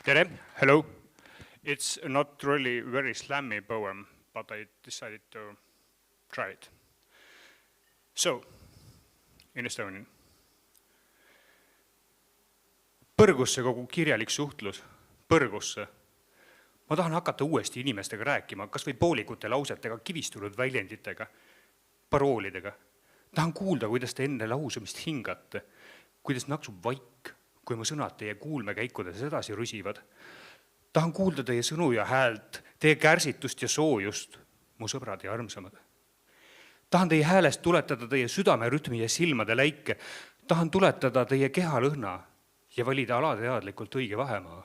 Tere, hello. It's not really very slammy poem, but I decided to try it. So, in Estonian. Põrgusse kogu kirjalik suhtlus, põrgusse. Ma tahan hakata uuesti inimestega rääkima, kas või poolikute lausetega, kivistunud väljenditega, paroolidega. Tahan kuulda, kuidas te enne lausumist hingate, kuidas naksub vaik, kui mu sõnad teie kuulmekäikudes edasi rüsivad. Tahan kuulda teie sõnu ja häält, teie kärsitust ja soojust, mu sõbrad ja armsamad. Tahan teie häälest tuletada teie südamerütmi ja silmade läike. Tahan tuletada teie kehalõhna ja valida alateadlikult õige vahemaa.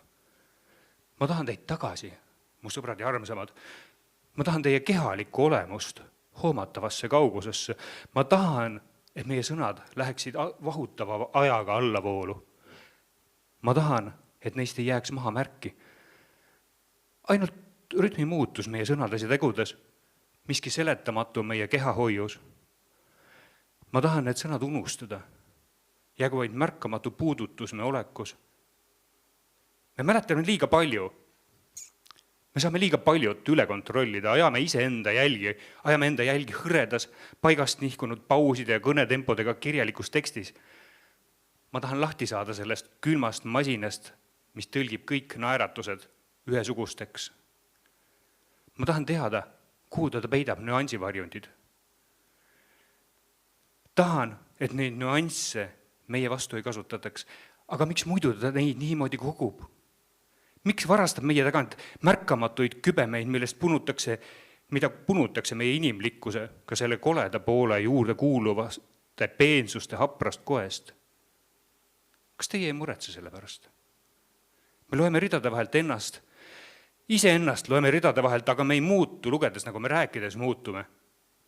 Ma tahan teid tagasi, mu sõbrad ja armsamad. Ma tahan teie kehalikku olemust hoomatavasse kaugusesse. Ma tahan, et meie sõnad läheksid vahutava ajaga allavoolu. Ma tahan, et neist ei jääks maha märki. Ainult rütmi muutus meie sõnades ja tegudes, miski seletamatu meie kehahoius. Ma tahan need sõnad unustada, jäägu vaid märkamatu puudutus me olekus. Me mäletame liiga palju. Me saame liiga paljut üle kontrollida, ajame enda jälgi hõredas, paigast nihkunud pauside ja kõnetempodega kirjalikus tekstis. Ma tahan lahti saada sellest külmast masinast, mis tõlgib kõik naeratused ühesugusteks. Ma tahan teada, kuhu ta peidab nüansivarjundid. Tahan, et neid nüansse meie vastu ei kasutataks, aga miks muidu ta neid niimoodi kogub? Miks varastab meie tagant märkamatuid kübemeid, mida punutakse meie inimlikkuse ka selle koleda poole juurde kuuluvaste peensuste haprast koest? Kas teie ei muretse selle pärast? Me loeme ridade vahelt ennast, iseennast loeme ridade vahelt, aga me ei muutu lugedes, nagu me rääkides muutume.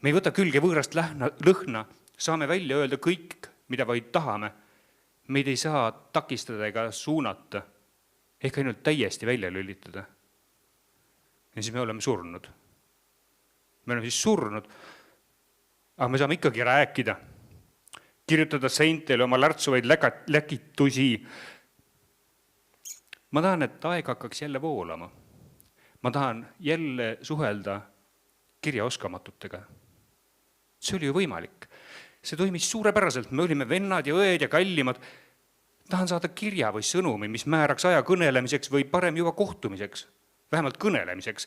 Me ei võta külge võõrast lõhna, saame välja öelda kõik, mida vaid tahame. Meid ei saa takistada ega suunata, ehk ainult täiesti välja lülitada. Ja siis me oleme surnud. Me oleme siis surnud, Aga me saame ikkagi rääkida, kirjutada seintele oma lärtsuvaid läkitusi. Ma tahan, et aeg hakkaks jälle voolama. Ma tahan jälle suhelda kirjaoskamatutega. See oli ju võimalik. See toimis suurepäraselt. Me olime vennad ja õed ja kallimad. Tahan saada kirja või sõnumi, mis määraks aja kõnelemiseks või parem juba kohtumiseks. Vähemalt kõnelemiseks.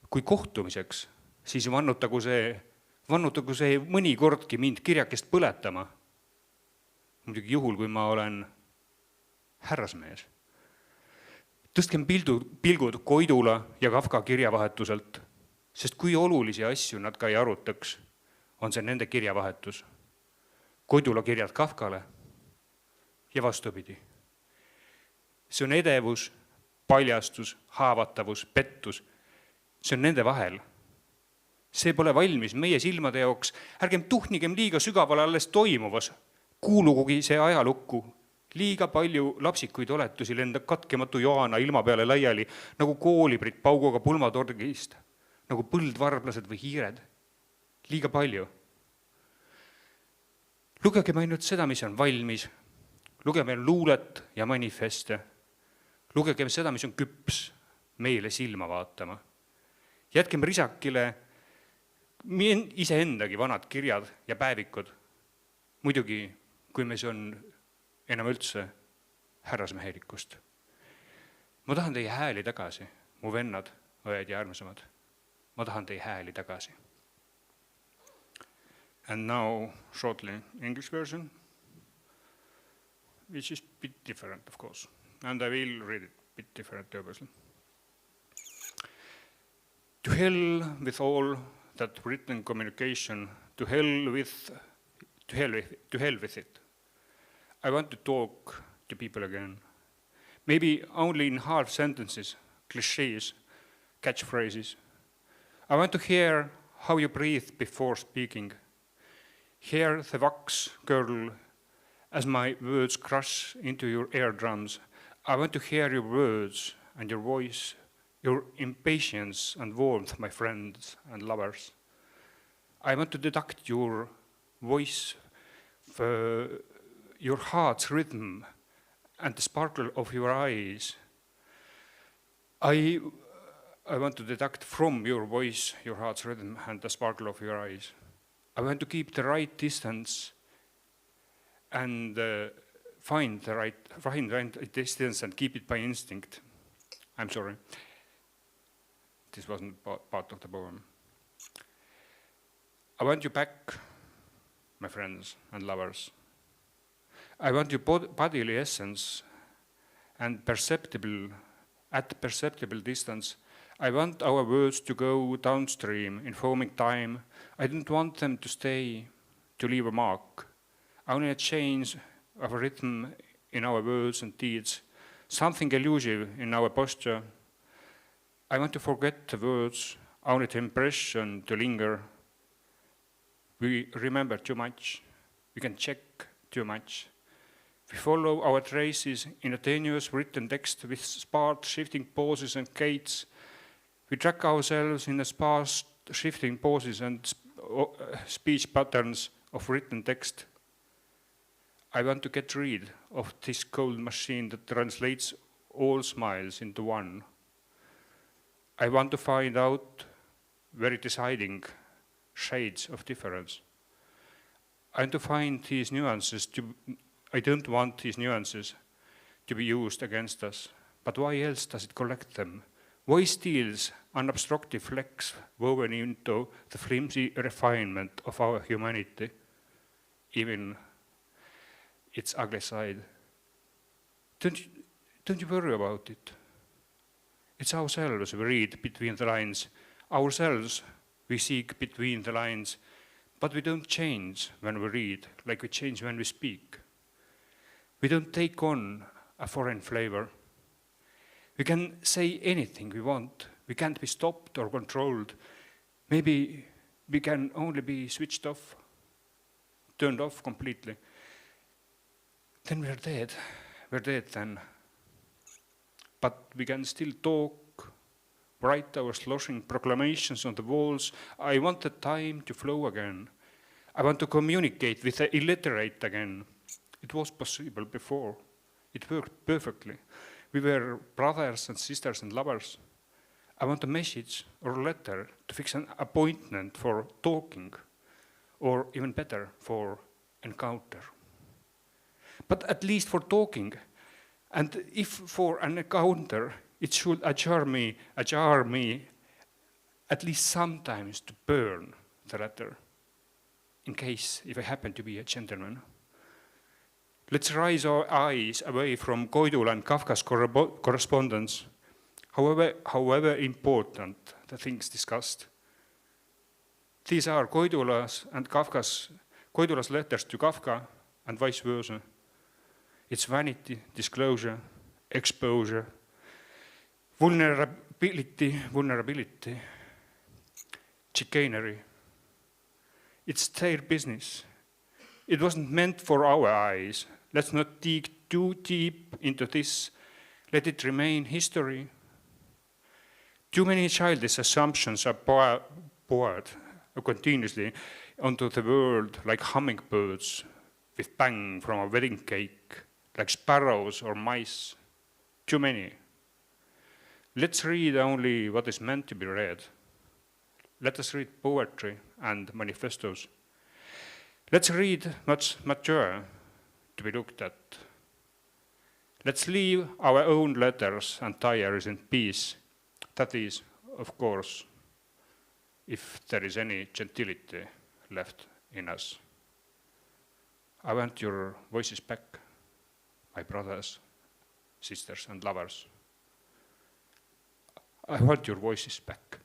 Kui kohtumiseks, siis vannutagu see mõnikordki mind kirjakest põletama. Muidugi juhul, kui ma olen härrasmees. Tõstkem pilgud Koidula ja Kafka kirjavahetuselt, sest kui olulisi asju nad ka ei arutaks, on see nende kirjavahetus. Koidula kirjad Kafkale ja vastupidi. See on edevus, paljastus, haavatavus, pettus. See on nende vahel. See pole valmis meie silmade jaoks. Ärgem tuhnigem liiga sügavale alles toimuvas. Kuulugugi see ajalukku. Liiga palju lapsikuid oletusi lendab katkematu Joana ilma peale laiali, nagu koolibrid pauguga pulmatorgist, nagu põldvarblased või hiired. Liiga palju. Lugegem ainult seda, mis on valmis. Lugegem luulet ja manifeste. Lugegem seda, mis on küps meile silma vaatama. Jätkem risakile iseendagi vanad kirjad ja päevikud. Muidugi, kui me see on enam üldse härrasmehelikust. Ma tahan teie hääli tagasi, mu vennad, õed ja armsamad. Ma tahan teie hääli tagasi. And now, shortly, English version, which is a bit different, of course. And I will read it a bit different, obviously. To hell with all that written communication, to hell with it. I want to talk to people again. Maybe only in half sentences, clichés, catchphrases. I want to hear how you breathe before speaking. Hear the wax curdle as my words crush into your eardrums. I want to hear your words and your voice, your impatience and warmth, my friends and lovers. I want to deduct your voice, your heart's rhythm and the sparkle of your eyes. I want to deduct from your voice, your heart's rhythm and the sparkle of your eyes. I want to keep the right distance and find the right distance and keep it by instinct. I'm sorry. This wasn't part of the poem. I want you back, my friends and lovers. I want your bodily essence and at perceptible distance. I want our words to go downstream in foaming time. I don't want them to stay, to leave a mark. Only a change of a rhythm in our words and deeds, something elusive in our posture. I want to forget the words, only the impression to linger. We remember too much. We can check too much. We follow our traces in a tenuous written text with sparse shifting pauses and gaits. We track ourselves in a sparse shifting pauses and speech patterns of written text. I want to get rid of this cold machine that translates all smiles into one. I want to find out very deciding shades of difference. I want to find these nuances I don't want these nuances to be used against us, but why else does it collect them? Why steals unobstructive flex woven into the flimsy refinement of our humanity, even its ugly side? Don't you worry about it. It's ourselves we read between the lines, ourselves we seek between the lines, but we don't change when we read like we change when we speak. We don't take on a foreign flavor. We can say anything we want. We can't be stopped or controlled. Maybe we can only be switched off, turned off completely. Then we're dead. We're dead then. But we can still talk, write our sloshing proclamations on the walls. I want the time to flow again. I want to communicate with the illiterate again. It was possible before. It worked perfectly. We were brothers and sisters and lovers. I want a message or a letter to fix an appointment for talking, or even better, for encounter. But at least for talking, and if for an encounter, it should ajar me at least sometimes to burn the letter, in case if I happen to be a gentleman. Let's raise our eyes away from Koidula and Kafka's correspondence, however important the things discussed. These are Koidula's letters to Kafka and vice versa. It's vanity, disclosure, exposure, vulnerability, chicanery. It's their business. It wasn't meant for our eyes. Let's not dig too deep into this. Let it remain history. Too many childish assumptions are poured continuously onto the world like hummingbirds with bang from a wedding cake, like sparrows or mice. Too many. Let's read only what is meant to be read. Let us read poetry and manifestos. Let's read what's mature to be looked at. Let's leave our own letters and diaries in peace. That is, of course, if there is any gentility left in us. I want your voices back, my brothers, sisters, and lovers. I want your voices back.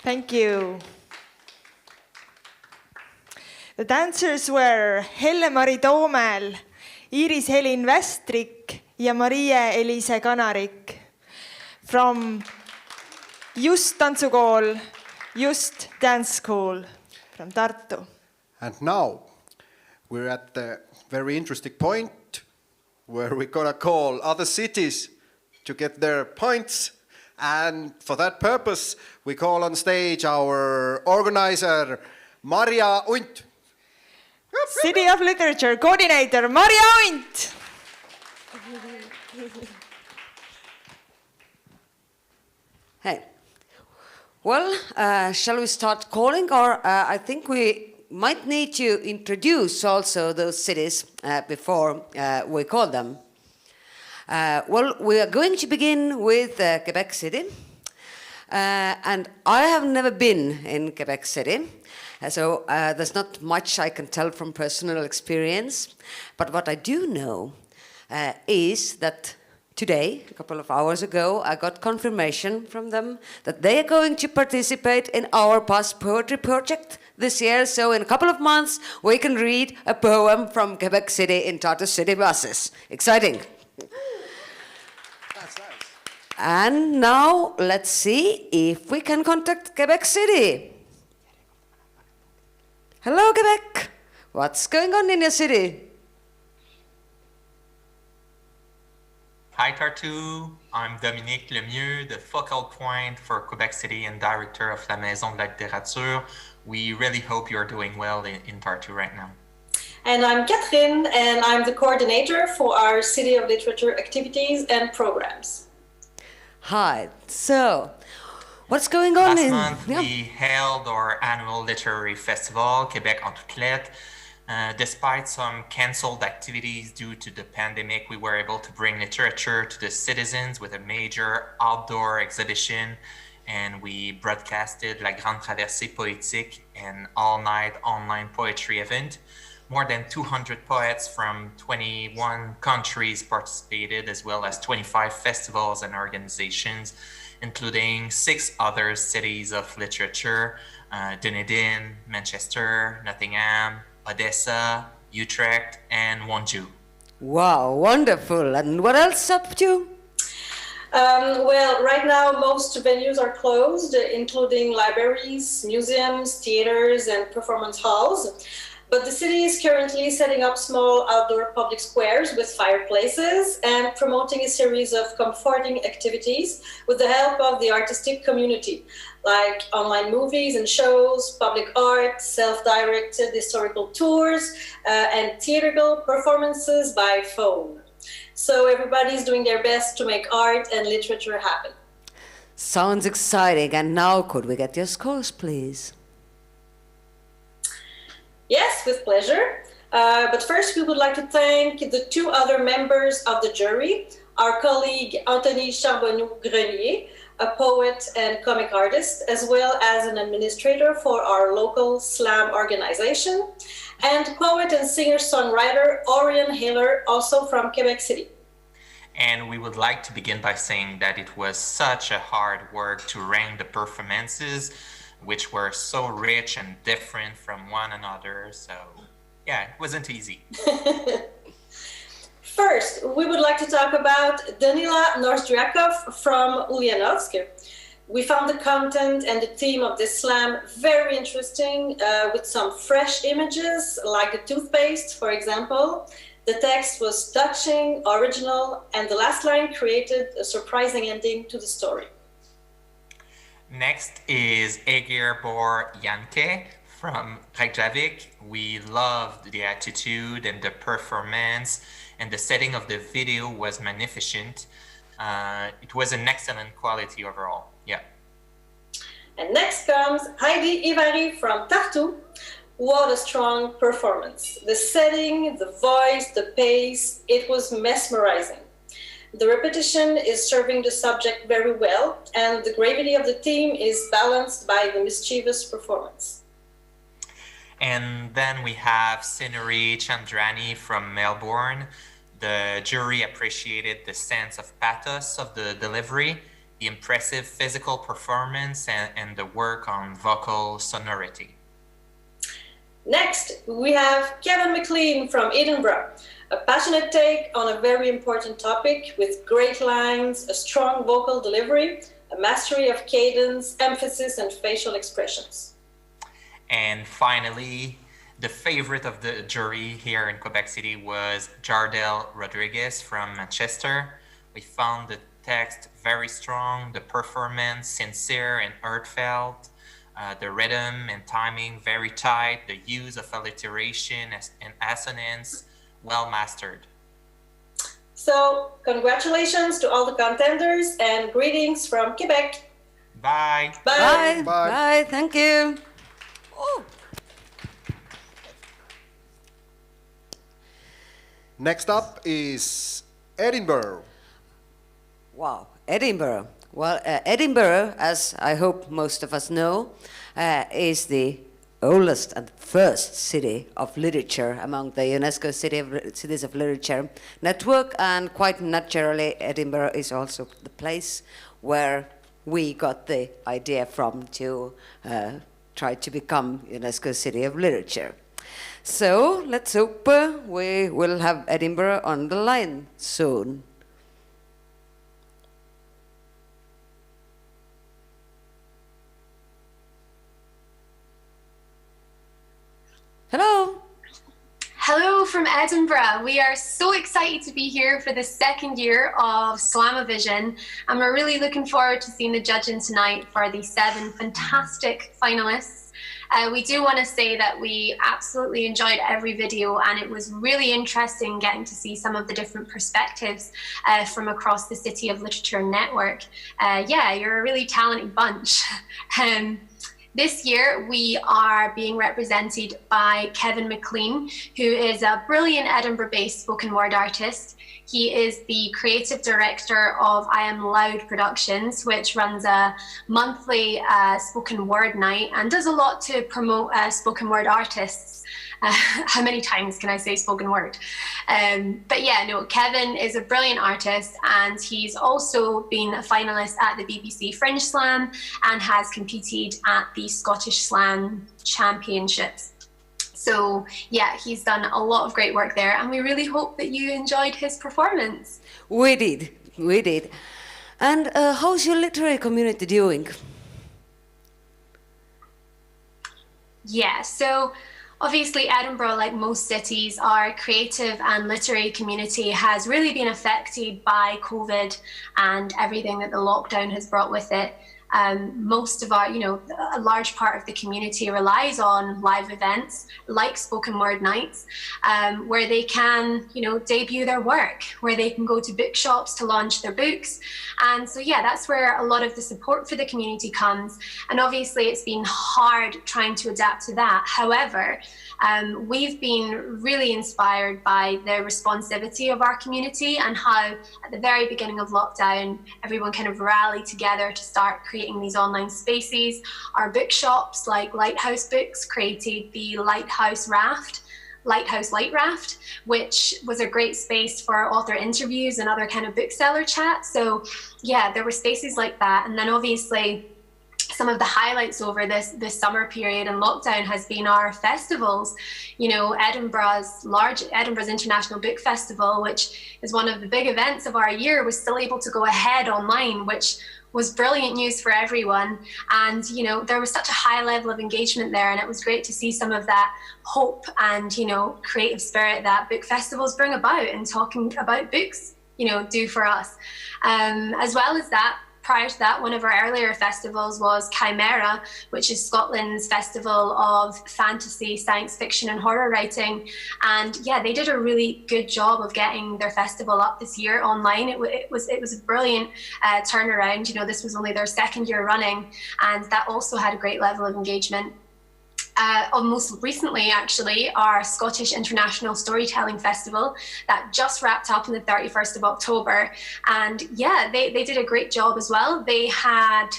Thank you. The dancers were Helle Mari Toomel, Iiris Helin Västrik ja Marja Elise Kanarik from Just tantsukool, Just Dance School from Tartu. And now we're at the very interesting point where we're gonna call other cities to get their points. And for that purpose, we call on stage our organizer, Marja Unt. City of Literature coordinator, Marja Unt. Hey. Well, shall we start calling? Or I think we might need to introduce also those cities before we call them. Well, we are going to begin with Quebec City. And I have never been in Quebec City, so there's not much I can tell from personal experience. But what I do know is that today, a couple of hours ago, I got confirmation from them that they are going to participate in our past poetry project this year. So in a couple of months, we can read a poem from Quebec City in Tartu city buses. Exciting. That's nice. And now let's see if we can contact Quebec City. Hello, Quebec. What's going on in your city? Hi Tartu, I'm Dominique Lemieux, the focal point for Quebec City and director of la Maison de la Littérature. We really hope you're doing well in Tartu right now. And I'm Catherine, and I'm the coordinator for our City of Literature activities and programs. Hi, so what's going on Last month we held our annual literary festival, Québec en toutes lettres. Despite some cancelled activities due to the pandemic, we were able to bring literature to the citizens with a major outdoor exhibition, and we broadcasted La Grande Traversée Poétique, an all-night online poetry event. More than 200 poets from 21 countries participated, as well as 25 festivals and organizations, including 6 other cities of literature, Dunedin, Manchester, Nottingham, Odessa, Utrecht, and Wonju. Wow, wonderful. And what else up to? Well, right now most venues are closed, including libraries, museums, theaters, and performance halls. But the city is currently setting up small outdoor public squares with fireplaces and promoting a series of comforting activities with the help of the artistic community, like online movies and shows, public art, self-directed historical tours, and theatrical performances by phone. So everybody's doing their best to make art and literature happen. Sounds exciting. And now could we get your scores, please? Yes, with pleasure. But first we would like to thank the 2 other members of the jury, our colleague Anthony Charbonneau-Grenier, a poet and comic artist, as well as an administrator for our local slam organization, and poet and singer-songwriter Orion Hiller, also from Quebec City. And we would like to begin by saying that it was such a hard work to rank the performances, which were so rich and different from one another. So yeah, it wasn't easy. First, we would like to talk about Danila Nozdryakov from Ulyanovsk. We found the content and the theme of this slam very interesting, with some fresh images, like the toothpaste, for example. The text was touching, original, and the last line created a surprising ending to the story. Next is Egir Bor Janke from Reykjavík. We loved the attitude and the performance, and the setting of the video was magnificent. It was an excellent quality overall. Yeah. And next comes Heidi Iivari from Tartu. What a strong performance. The setting, the voice, the pace, it was mesmerizing. The repetition is serving the subject very well, and the gravity of the theme is balanced by the mischievous performance. And then we have Sinuri Chandrani from Melbourne. The jury appreciated the sense of pathos of the delivery, the impressive physical performance, and the work on vocal sonority. Next, we have Kevin McLean from Edinburgh, a passionate take on a very important topic with great lines, a strong vocal delivery, a mastery of cadence, emphasis, and facial expressions. And finally, the favorite of the jury here in Quebec City was Jardel Rodriguez from Manchester. We found the text very strong, the performance sincere and heartfelt, the rhythm and timing very tight, the use of alliteration and assonance well mastered. So, congratulations to all the contenders and greetings from Quebec. Bye. Bye. Bye. Bye. Thank you. Oh. Next up is Edinburgh. Wow, Edinburgh. Well, Edinburgh, as I hope most of us know, is the oldest and first city of literature among the UNESCO Cities of Literature network, and quite naturally, Edinburgh is also the place where we got the idea from to try to become UNESCO City of Literature. So let's hope we will have Edinburgh on the line soon. Hello. Hello from Edinburgh. We are so excited to be here for the second year of SlamOVision, and we're really looking forward to seeing the judging tonight for the 7 fantastic finalists. We do want to say that we absolutely enjoyed every video, and it was really interesting getting to see some of the different perspectives from across the City of Literature network. Yeah, you're a really talented bunch. This year, we are being represented by Kevin McLean, who is a brilliant Edinburgh-based spoken word artist. He is the creative director of I Am Loud Productions, which runs a monthly spoken word night and does a lot to promote spoken word artists. How many times can I say spoken word? But yeah, no, Kevin is a brilliant artist, and he's also been a finalist at the BBC Fringe Slam and has competed at the Scottish Slam Championships. So yeah, he's done a lot of great work there, and we really hope that you enjoyed his performance. We did. And how's your literary community doing? Yeah, so obviously Edinburgh, like most cities, our creative and literary community has really been affected by COVID and everything that the lockdown has brought with it. Most of our, a large part of the community relies on live events like spoken word nights, where they can, debut their work, where they can go to bookshops to launch their books. And so, yeah, that's where a lot of the support for the community comes. And obviously it's been hard trying to adapt to that. However, we've been really inspired by the responsivity of our community and how at the very beginning of lockdown, everyone kind of rallied together to start creating these online spaces. Our bookshops like Lighthouse Books created the Lighthouse Light Raft, which was a great space for author interviews and other kind of bookseller chat. So yeah, there were spaces like that. And then obviously some of the highlights over this summer period and lockdown has been our festivals. Edinburgh's International Book Festival, which is one of the big events of our year, was still able to go ahead online, which was brilliant news for everyone. And there was such a high level of engagement there, and it was great to see some of that hope and creative spirit that book festivals bring about and talking about books do for us. As well as that, prior to that, one of our earlier festivals was Chimera, which is Scotland's festival of fantasy, science fiction and horror writing. And yeah, they did a really good job of getting their festival up this year online. It was a brilliant turnaround. This was only their second year running, and that also had a great level of engagement. Most recently, actually, our Scottish International Storytelling Festival that just wrapped up on the 31st of October. And yeah, they did a great job as well. They had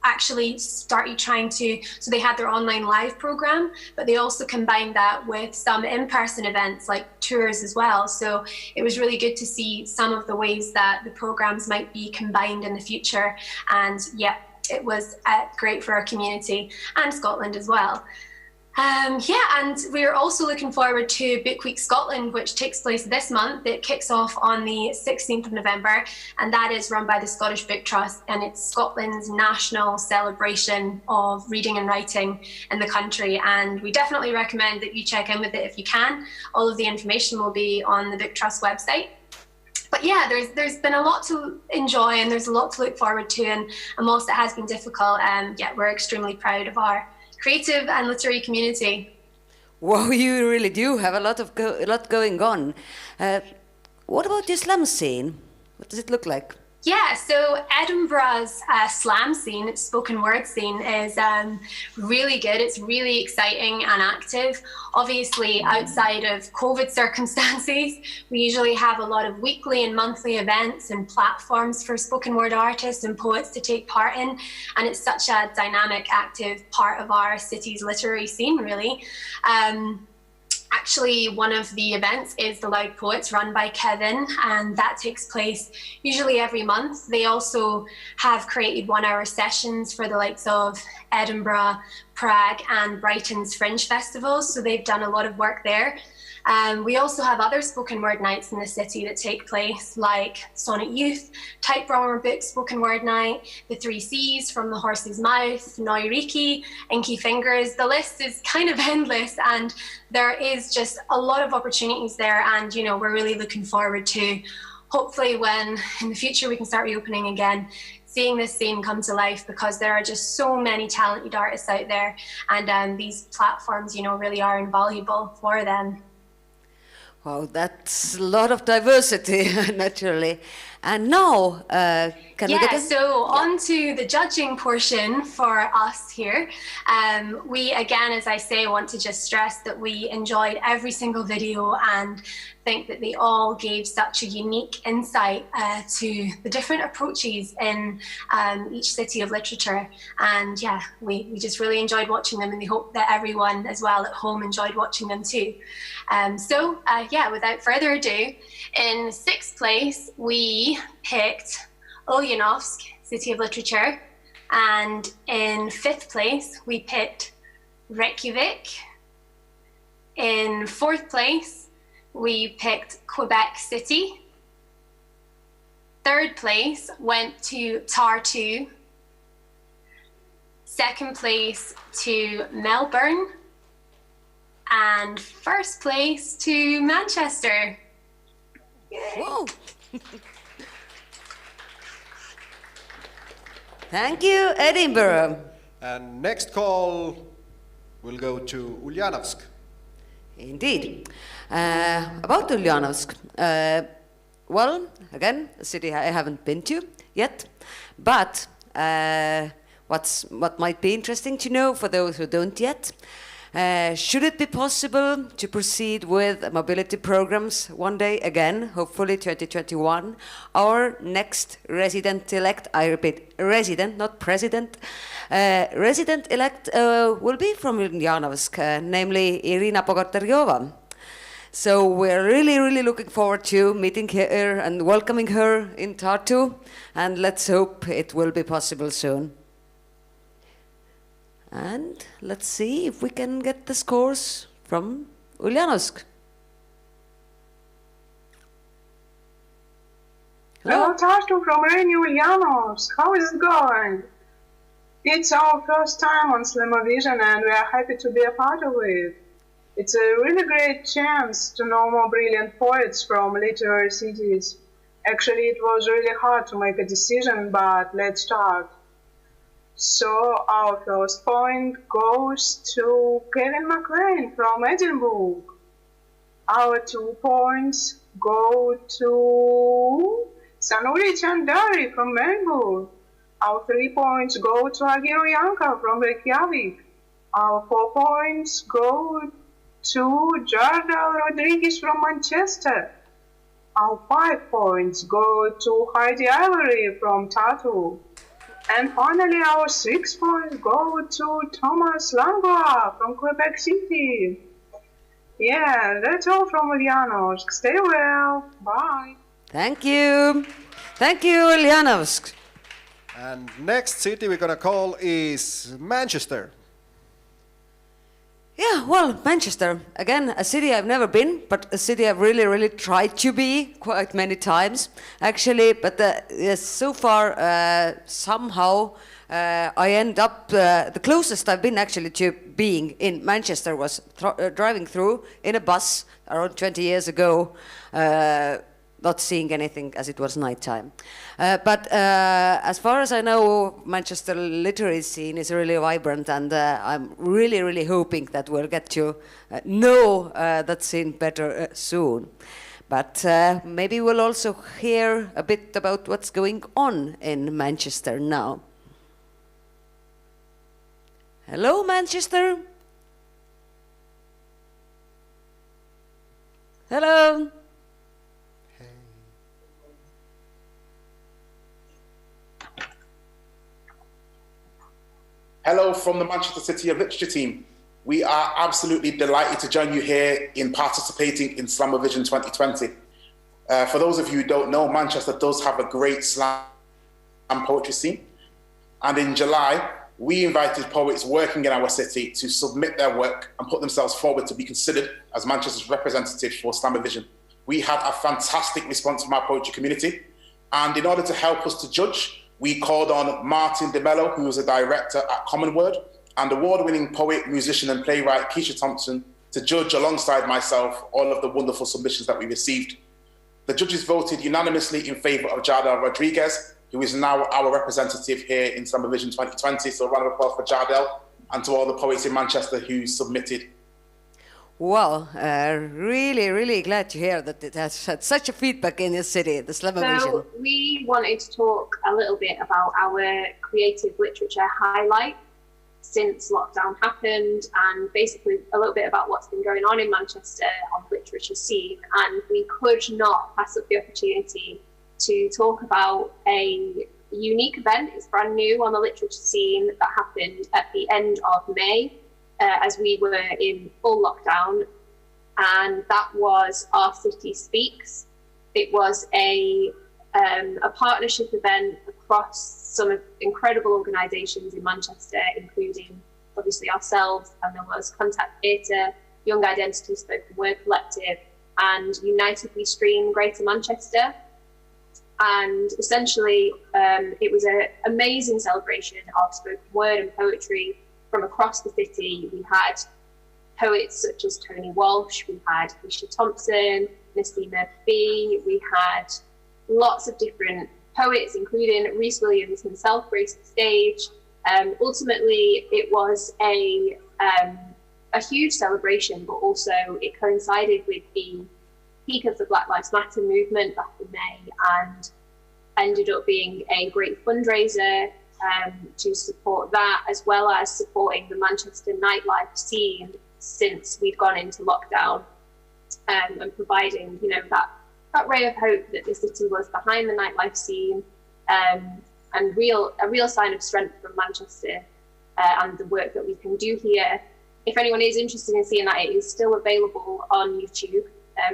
actually started trying to, so they had their online live program, but they also combined that with some in-person events like tours as well. So it was really good to see some of the ways that the programs might be combined in the future. And yeah, it was great for our community and Scotland as well. And we're also looking forward to Book Week Scotland, which takes place this month. It kicks off on the 16th of November, and that is run by the Scottish Book Trust, and it's Scotland's national celebration of reading and writing in the country. And we definitely recommend that you check in with it if you can. All of the information will be on the Book Trust website. But yeah, there's been a lot to enjoy, and there's a lot to look forward to, and whilst it has been difficult, we're extremely proud of our creative and literary community. Wow, you really do have a lot going on. What about your slam scene? What does it look like? Yeah, so Edinburgh's slam scene, spoken word scene, is really good. It's really exciting and active. Obviously, outside of COVID circumstances, we usually have a lot of weekly and monthly events and platforms for spoken word artists and poets to take part in. And it's such a dynamic, active part of our city's literary scene, really. Actually, one of the events is the Loud Poets run by Kevin, and that takes place usually every month. They also have created 1-hour sessions for the likes of Edinburgh, Prague and Brighton's Fringe Festivals, so they've done a lot of work there. We also have other spoken word nights in the city that take place, like Sonnet Youth, Typewriter Book Spoken Word Night, the 3 C's, From the Horse's Mouth, Noiriki, Inky Fingers. The list is kind of endless, and there is just a lot of opportunities there. And, you know, we're really looking forward to, hopefully when in the future we can start reopening again, seeing this scene come to life, because there are just so many talented artists out there, and these platforms, you know, really are invaluable for them. Wow, that's a lot of diversity, naturally. And now, can we get in? So on to the judging portion for us here. We, again, as I say, want to just stress that we enjoyed every single video and think that they all gave such a unique insight to the different approaches in each city of literature. And yeah, we just really enjoyed watching them, and we hope that everyone as well at home enjoyed watching them too. Without further ado, in 6th place, we picked Ulyanovsk, City of Literature. And in 5th place, we picked Reykjavík. In 4th place, we picked Quebec City. 3rd place went to Tartu. 2nd place to Melbourne. And 1st place to Manchester. Whoa. Thank you, Edinburgh. And next call will go to Ulyanovsk. Indeed. About Ulyanovsk, well, again, a city I haven't been to yet, but what might be interesting to know for those who don't yet, should it be possible to proceed with mobility programs one day again, hopefully 2021, our next resident-elect, I repeat, resident, not president, resident-elect will be from Ulyanovsk, namely Irina Bogotaryova. So we're really looking forward to meeting her and welcoming her in Tartu, and let's hope it will be possible soon. And let's see if we can get the scores from Ulyanovsk. Hello, Tartu from rainy Ulyanovsk. How is it going? It's our first time on SlamOVision, and we are happy to be a part of it. It's a really great chance to know more brilliant poets from literary cities. Actually, it was really hard to make a decision, but let's start. So our first point goes to Kevin McLean from Edinburgh. Our 2 points go to Sanuri Chandari from Melbourne. Our 3 points go to Agiro Yanka from Reykjavík. Our 4 points go to Jardal Rodriguez from Manchester. Our 5 points go to Heidi Iivari from Tartu. And finally, our 6 points go to Toomas from Quebec City. Yeah, that's all from Ulyanovsk. Stay well. Bye. Thank you. Thank you, Ulyanovsk. And next city we're going to call is Manchester. Yeah, well, Manchester, again, a city I've never been, but a city I've really, really tried to be quite many times, actually. But yes, so far, somehow, I end up, the closest I've been actually to being in Manchester was driving through in a bus around 20 years ago, not seeing anything as it was nighttime. But as far as I know, Manchester literary scene is really vibrant, and I'm really, really hoping that we'll get to know that scene better soon. But maybe we'll also hear a bit about what's going on in Manchester now. Hello, Manchester. Hello. Hello from the Manchester City of Literature team. We are absolutely delighted to join you here in participating in SlamOVision 2020. For those of you who don't know, Manchester does have a great slam poetry scene. And in July, we invited poets working in our city to submit their work and put themselves forward to be considered as Manchester's representative for SlamOVision. We had a fantastic response from our poetry community. And in order to help us to judge, we called on Martin DeMello, who is a director at Common Word, and award-winning poet, musician, and playwright Keisha Thompson to judge alongside myself all of the wonderful submissions that we received. The judges voted unanimously in favor of Jardel Rodriguez, who is now our representative here in SlamOVision 2020. So a round of applause for Jardel and to all the poets in Manchester who submitted. Well, really, really glad to hear that it has had such a feedback in this city, the SlamOVision. So we wanted to talk a little bit about our creative literature highlight since lockdown happened, and basically a little bit about what's been going on in Manchester on the literature scene. And we could not pass up the opportunity to talk about a unique event. It's brand new on the literature scene that happened at the end of May. As we were in full lockdown, and that was Our City Speaks. It was a partnership event across some incredible organisations in Manchester, including obviously ourselves, and there was Contact Theatre, Young Identity Spoken Word Collective, and United We Stream Greater Manchester. And essentially, it was an amazing celebration of spoken word and poetry from across the city. We had poets such as Tony Walsh, we had Keisha Thompson, Nasima B, we had lots of different poets, including Rhys Williams himself, graced the stage. Ultimately, it was a huge celebration, but also it coincided with the peak of the Black Lives Matter movement back in May, and ended up being a great fundraiser to support that, as well as supporting the Manchester nightlife scene since we'd gone into lockdown, and providing, you know, that ray of hope that the city was behind the nightlife scene, and a real sign of strength from Manchester and the work that we can do here. If anyone is interested in seeing that, it is still available on YouTube.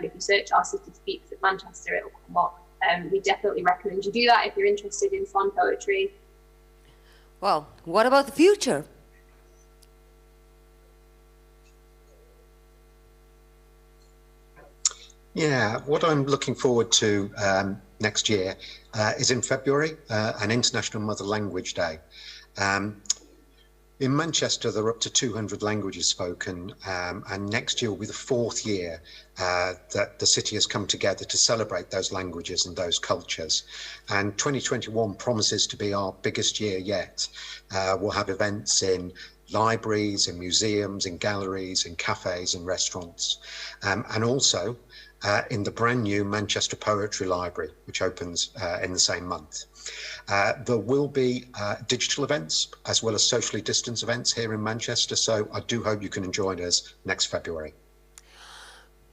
If you search Our City Speaks at Manchester, it'll come up. We definitely recommend you do that if you're interested in slam poetry. Well, what about the future? Yeah, what I'm looking forward to next year is in February, an International Mother Language Day. In Manchester, there are up to 200 languages spoken, and next year will be the 4th year that the city has come together to celebrate those languages and those cultures. And 2021 promises to be our biggest year yet. We'll have events in libraries, in museums, in galleries, in cafes and restaurants, and also in the brand new Manchester Poetry Library, which opens in the same month. There will be digital events as well as socially distanced events here in Manchester, so I do hope you can join us next February.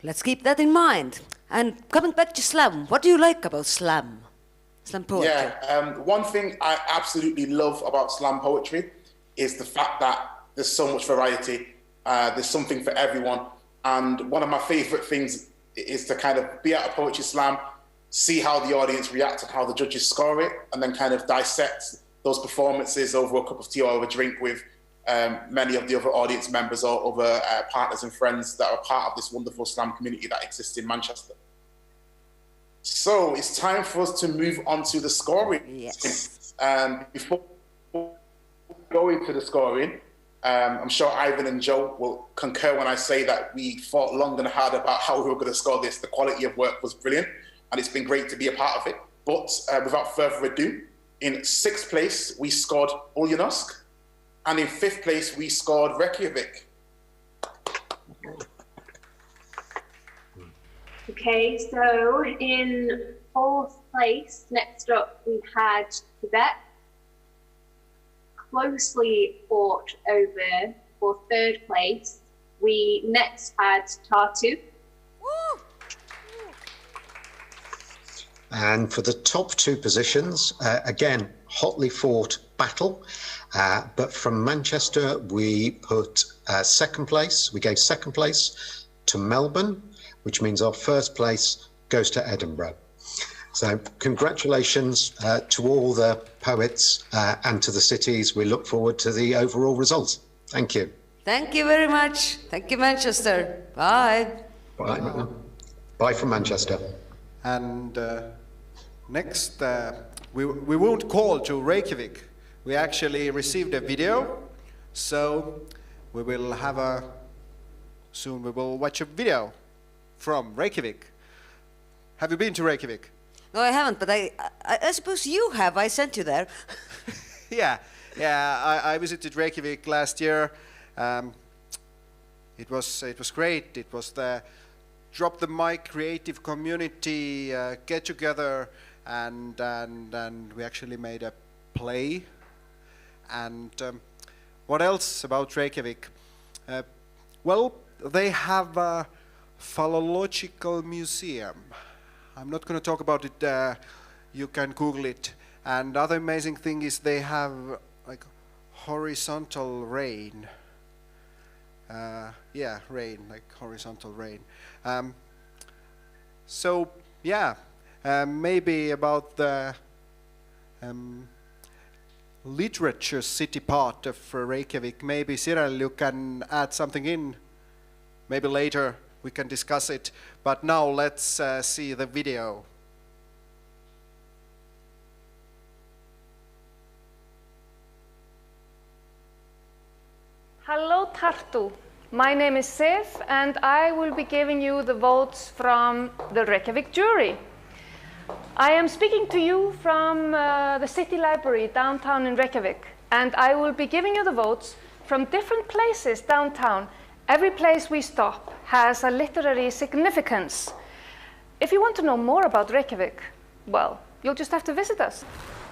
Let's keep that in mind. And coming back to slam, what do you like about slam? slam poetry? Yeah, one thing I absolutely love about slam poetry is the fact that there's so much variety. There's something for everyone. And one of my favorite things is to kind of be at a poetry slam, see how the audience react and how the judges score it, and then kind of dissect those performances over a cup of tea or over a drink with many of the other audience members or other partners and friends that are part of this wonderful slam community that exists in Manchester. So it's time for us to move on to the scoring. Yes. Before going to the scoring, I'm sure Ivan and Joe will concur when I say that we thought long and hard about how we were going to score this. The quality of work was brilliant, and it's been great to be a part of it. But without further ado, in 6th place, we scored Ulyanovsk, and in 5th place, we scored Reykjavík. Okay, so in 4th place, next up, we had Quebec. Closely fought over for 3rd place. We next had Tartu. And for the top 2 positions, again, hotly fought battle. But from Manchester, we put 2nd place. We gave 2nd place to Melbourne, which means our 1st place goes to Edinburgh. So congratulations to all the poets and to the cities. We look forward to the overall results. Thank you. Thank you very much. Thank you, Manchester. Bye. Bye. Bye from Manchester. And next, we won't call to Reykjavík. We actually received a video, so we will have soon we will watch a video from Reykjavík. Have you been to Reykjavík? No, I haven't, but I suppose you have. I sent you there. Yeah. I visited Reykjavík last year. It was great. It was the Drop the Mic creative community get together, and we actually made a play. And what else about Reykjavík? Well, they have a phallological museum. I'm not going to talk about it. You can Google it. And other amazing thing is they have like horizontal rain. Rain, like horizontal rain. So yeah, maybe about the literature city part of Reykjavík. Maybe Sirel, you can add something in. Maybe later we can discuss it. But now let's see the video. Hello Tartu, my name is Sif and I will be giving you the votes from the Reykjavík jury. I am speaking to you from the city library downtown in Reykjavík, and I will be giving you the votes from different places downtown. Every place we stop has a literary significance. If you want to know more about Reykjavík, well, you'll just have to visit us.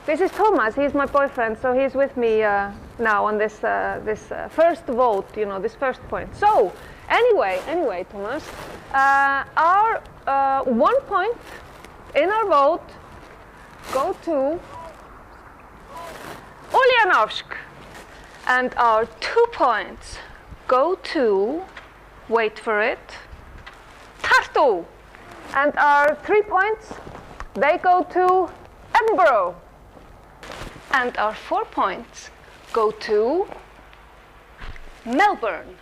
This is Toomas, he's my boyfriend, so he's with me now on this first vote, this first point. So, anyway, Toomas, our 1 point in our vote go to Ulyanovsk, and our 2 points go to, wait for it, Tartu, and our 3 points, they go to Edinburgh. And our 4 points go to Melbourne.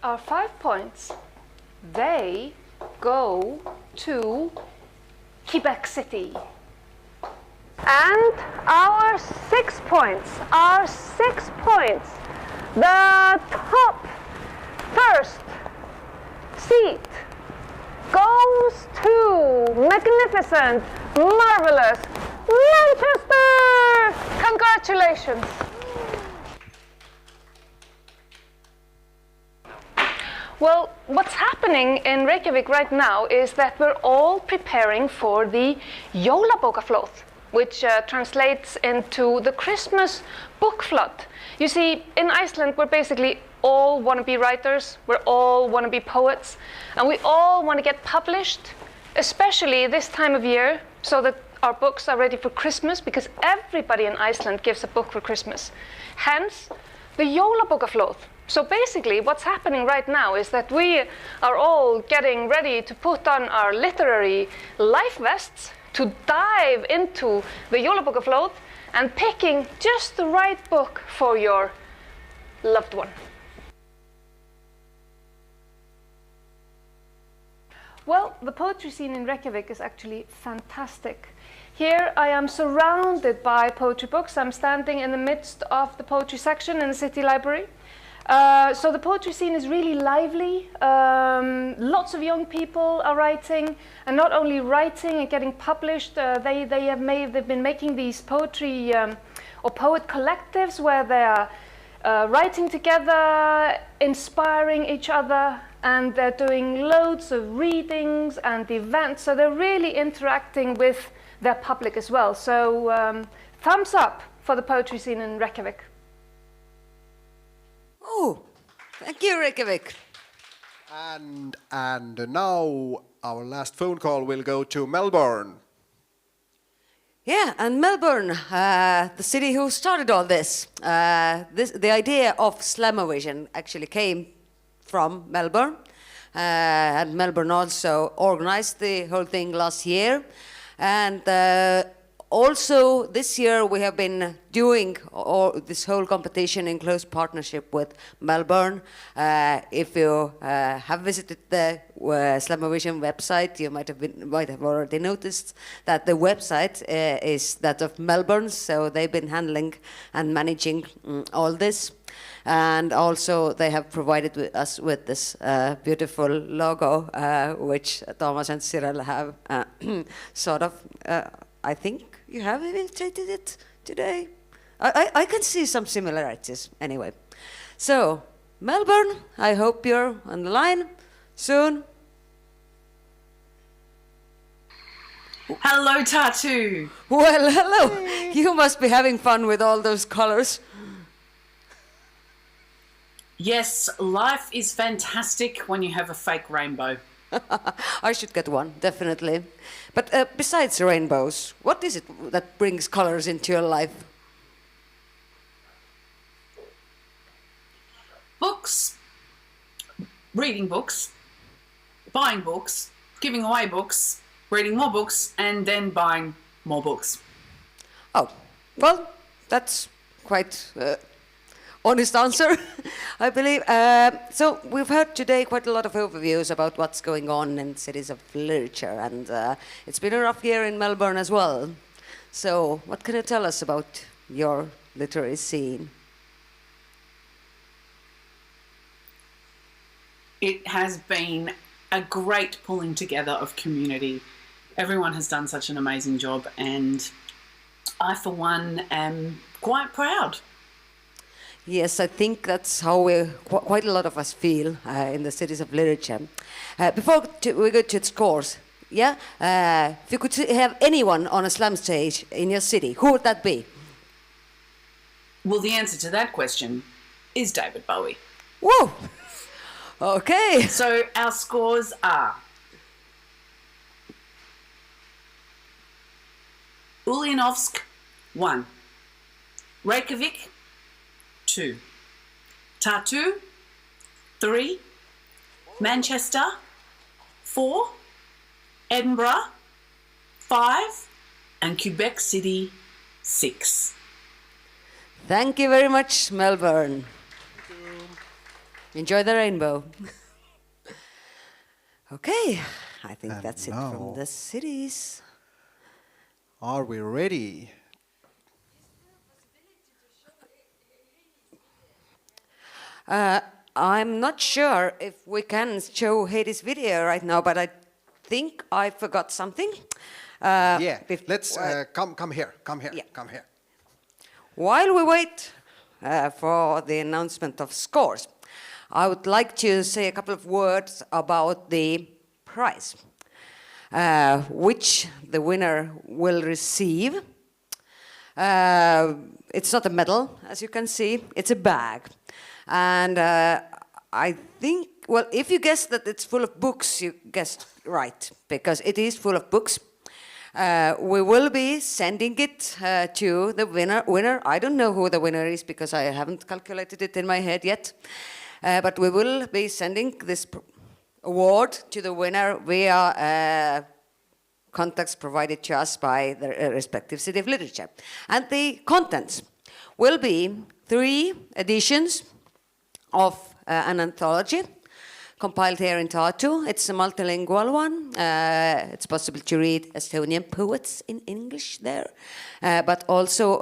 Our 5 points, they go to Quebec City. And our 6 points, the top first seat goes to magnificent, marvelous Manchester! Congratulations! Well, what's happening in Reykjavík right now is that we're all preparing for the Jólabókaflóð, which translates into the Christmas book flood. You see, in Iceland, we're basically all want to be writers, we all want to be poets, and we all want to get published, especially this time of year, so that our books are ready for Christmas because everybody in Iceland gives a book for Christmas. Hence, the Jólabókaflóð. So basically, what's happening right now is that we are all getting ready to put on our literary life vests to dive into the Jólabókaflóð and picking just the right book for your loved one. Well, the poetry scene in Reykjavík is actually fantastic. Here I am surrounded by poetry books. I'm standing in the midst of the poetry section in the city library. So the poetry scene is really lively. Lots of young people are writing, and not only writing and getting published, they've been making these poetry or poet collectives where they are writing together, inspiring each other, and they're doing loads of readings and events. So they're really interacting with their public as well. So thumbs up for the poetry scene in Reykjavík. Oh, thank you, Reykjavík. And now our last phone call will go to Melbourne. Yeah, and Melbourne, the city who started all this. The idea of SlamOVision actually came from Melbourne. And Melbourne also organized the whole thing last year. And also this year we have been doing this whole competition in close partnership with Melbourne. If you have visited the SlamOVision website, you might have already noticed that the website is that of Melbourne, so they've been handling and managing all this. And also they have provided us with this beautiful logo, which Toomas and Sirel have sort of, I think you have illustrated it today. I can see some similarities anyway. So, Melbourne, I hope you're on the line soon. Hello, Tartu. Well, hello. Hey. You must be having fun with all those colors. Yes, life is fantastic when you have a fake rainbow. I should get one, definitely. But besides rainbows, what is it that brings colors into your life? Books, reading books, buying books, giving away books, reading more books, and then buying more books. Oh, well, that's quite honest answer, I believe. So we've heard today quite a lot of overviews about what's going on in cities of literature, and it's been a rough year in Melbourne as well. So what can you tell us about your literary scene? It has been a great pulling together of community. Everyone has done such an amazing job, and I, for one, am quite proud. Yes, I think that's how quite a lot of us feel in the cities of literature. Before we go to its scores, yeah, if you could have anyone on a slam stage in your city, who would that be? Well, the answer to that question is David Bowie. Whoa! Okay. So our scores are Ulyanovsk, 1. Reykjavík, 2. Tartu, 3. Manchester, 4. Edinburgh, 5. And Quebec City, 6. Thank you very much, Melbourne. Enjoy the rainbow. Okay, I think that's it from the cities. Are we ready? I'm not sure if we can show Heidi's video right now, but I think I forgot something. Yeah, let's come here. Yeah. Come here. While we wait for the announcement of scores, I would like to say a couple of words about the prize, which the winner will receive. It's not a medal, as you can see, it's a bag. And I think, well, if you guessed that it's full of books, you guessed right, because it is full of books. We will be sending it to the winner. I don't know who the winner is because I haven't calculated it in my head yet. But we will be sending this award to the winner via contacts provided to us by the respective City of Literature. And the contents will be 3 editions of an anthology compiled here in Tartu. It's a multilingual one. It's possible to read Estonian poets in English there, but also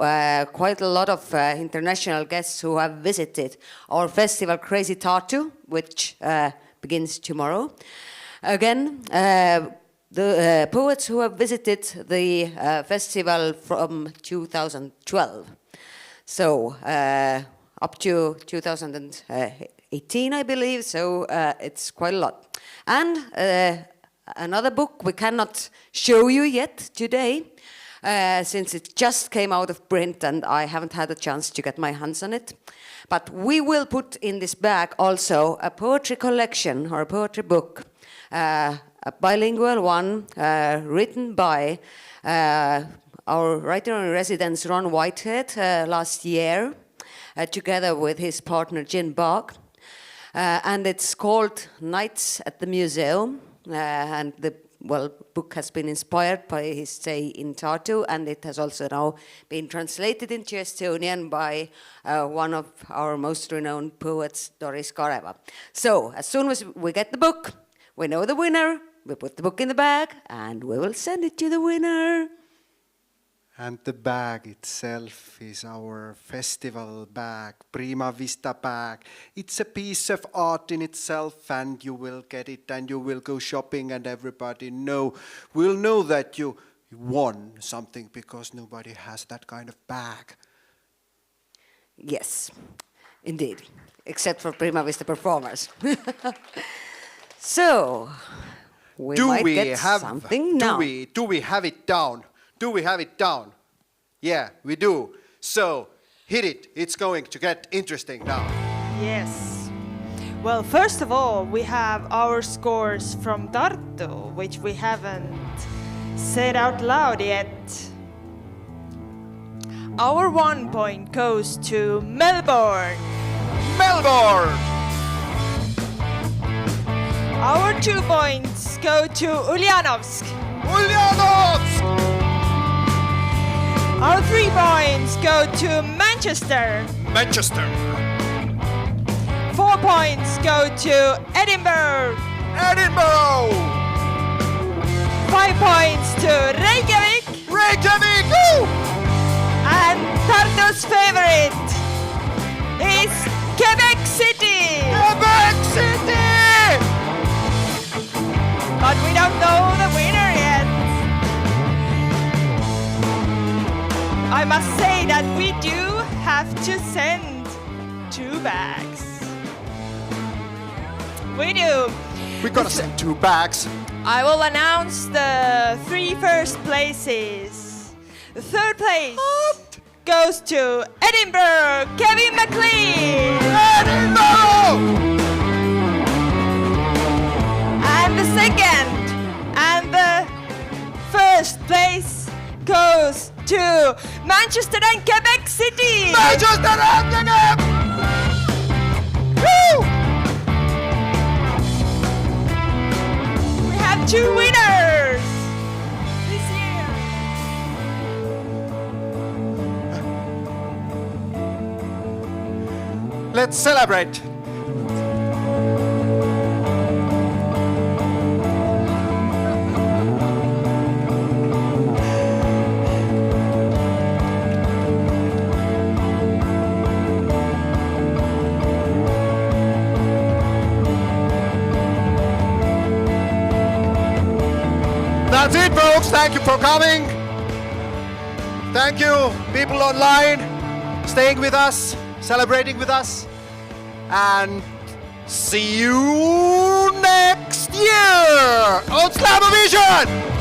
quite a lot of international guests who have visited our festival Crazy Tartu, which begins tomorrow. Again, the poets who have visited the festival from 2012. So up to 2018, I believe, so it's quite a lot. And another book we cannot show you yet today, since it just came out of print and I haven't had a chance to get my hands on it. But we will put in this bag also a poetry collection or a poetry book, a bilingual one written by our writer-in-residence Ron Whitehead last year, together with his partner Jin Bach. And it's called Nights at the Museum. And the book has been inspired by his stay in Tartu, and it has also now been translated into Estonian by one of our most renowned poets, Doris Kareva. So, as soon as we get the book, we know the winner, we put the book in the bag, and we will send it to the winner. And the bag itself is our festival bag, Prima Vista bag. It's a piece of art in itself, and you will get it, and you will go shopping, and everybody will know that you won something, because nobody has that kind of bag. Yes, indeed, except for Prima Vista performers. So, we might get something now. Do we have it down? Do we have it down? Yeah, we do. So, hit it. It's going to get interesting now. Yes. Well, first of all, we have our scores from Tartu, which we haven't said out loud yet. Our 1 point goes to Melbourne. Melbourne! Our 2 points go to Ulyanovsk. Ulyanovsk! Our 3 points go to Manchester. Manchester. 4 points go to Edinburgh. Edinburgh. 5 points to Reykjavík. Reykjavík! Woo! And Tartu's favorite is Quebec City. Quebec City! But we don't know the winner yet. I must say that we do have to send 2 bags. We do. We gotta send 2 bags. I will announce the 3 first places. The 3rd place goes to Edinburgh, Kevin McLean. Edinburgh! And the 2nd and the 1st place goes to Manchester and Quebec City. Manchester and Quebec! Woo! We have 2 winners this year. Let's celebrate. That's it, folks. Thank you for coming. Thank you, people online, staying with us, celebrating with us. And see you next year on SlamOVision!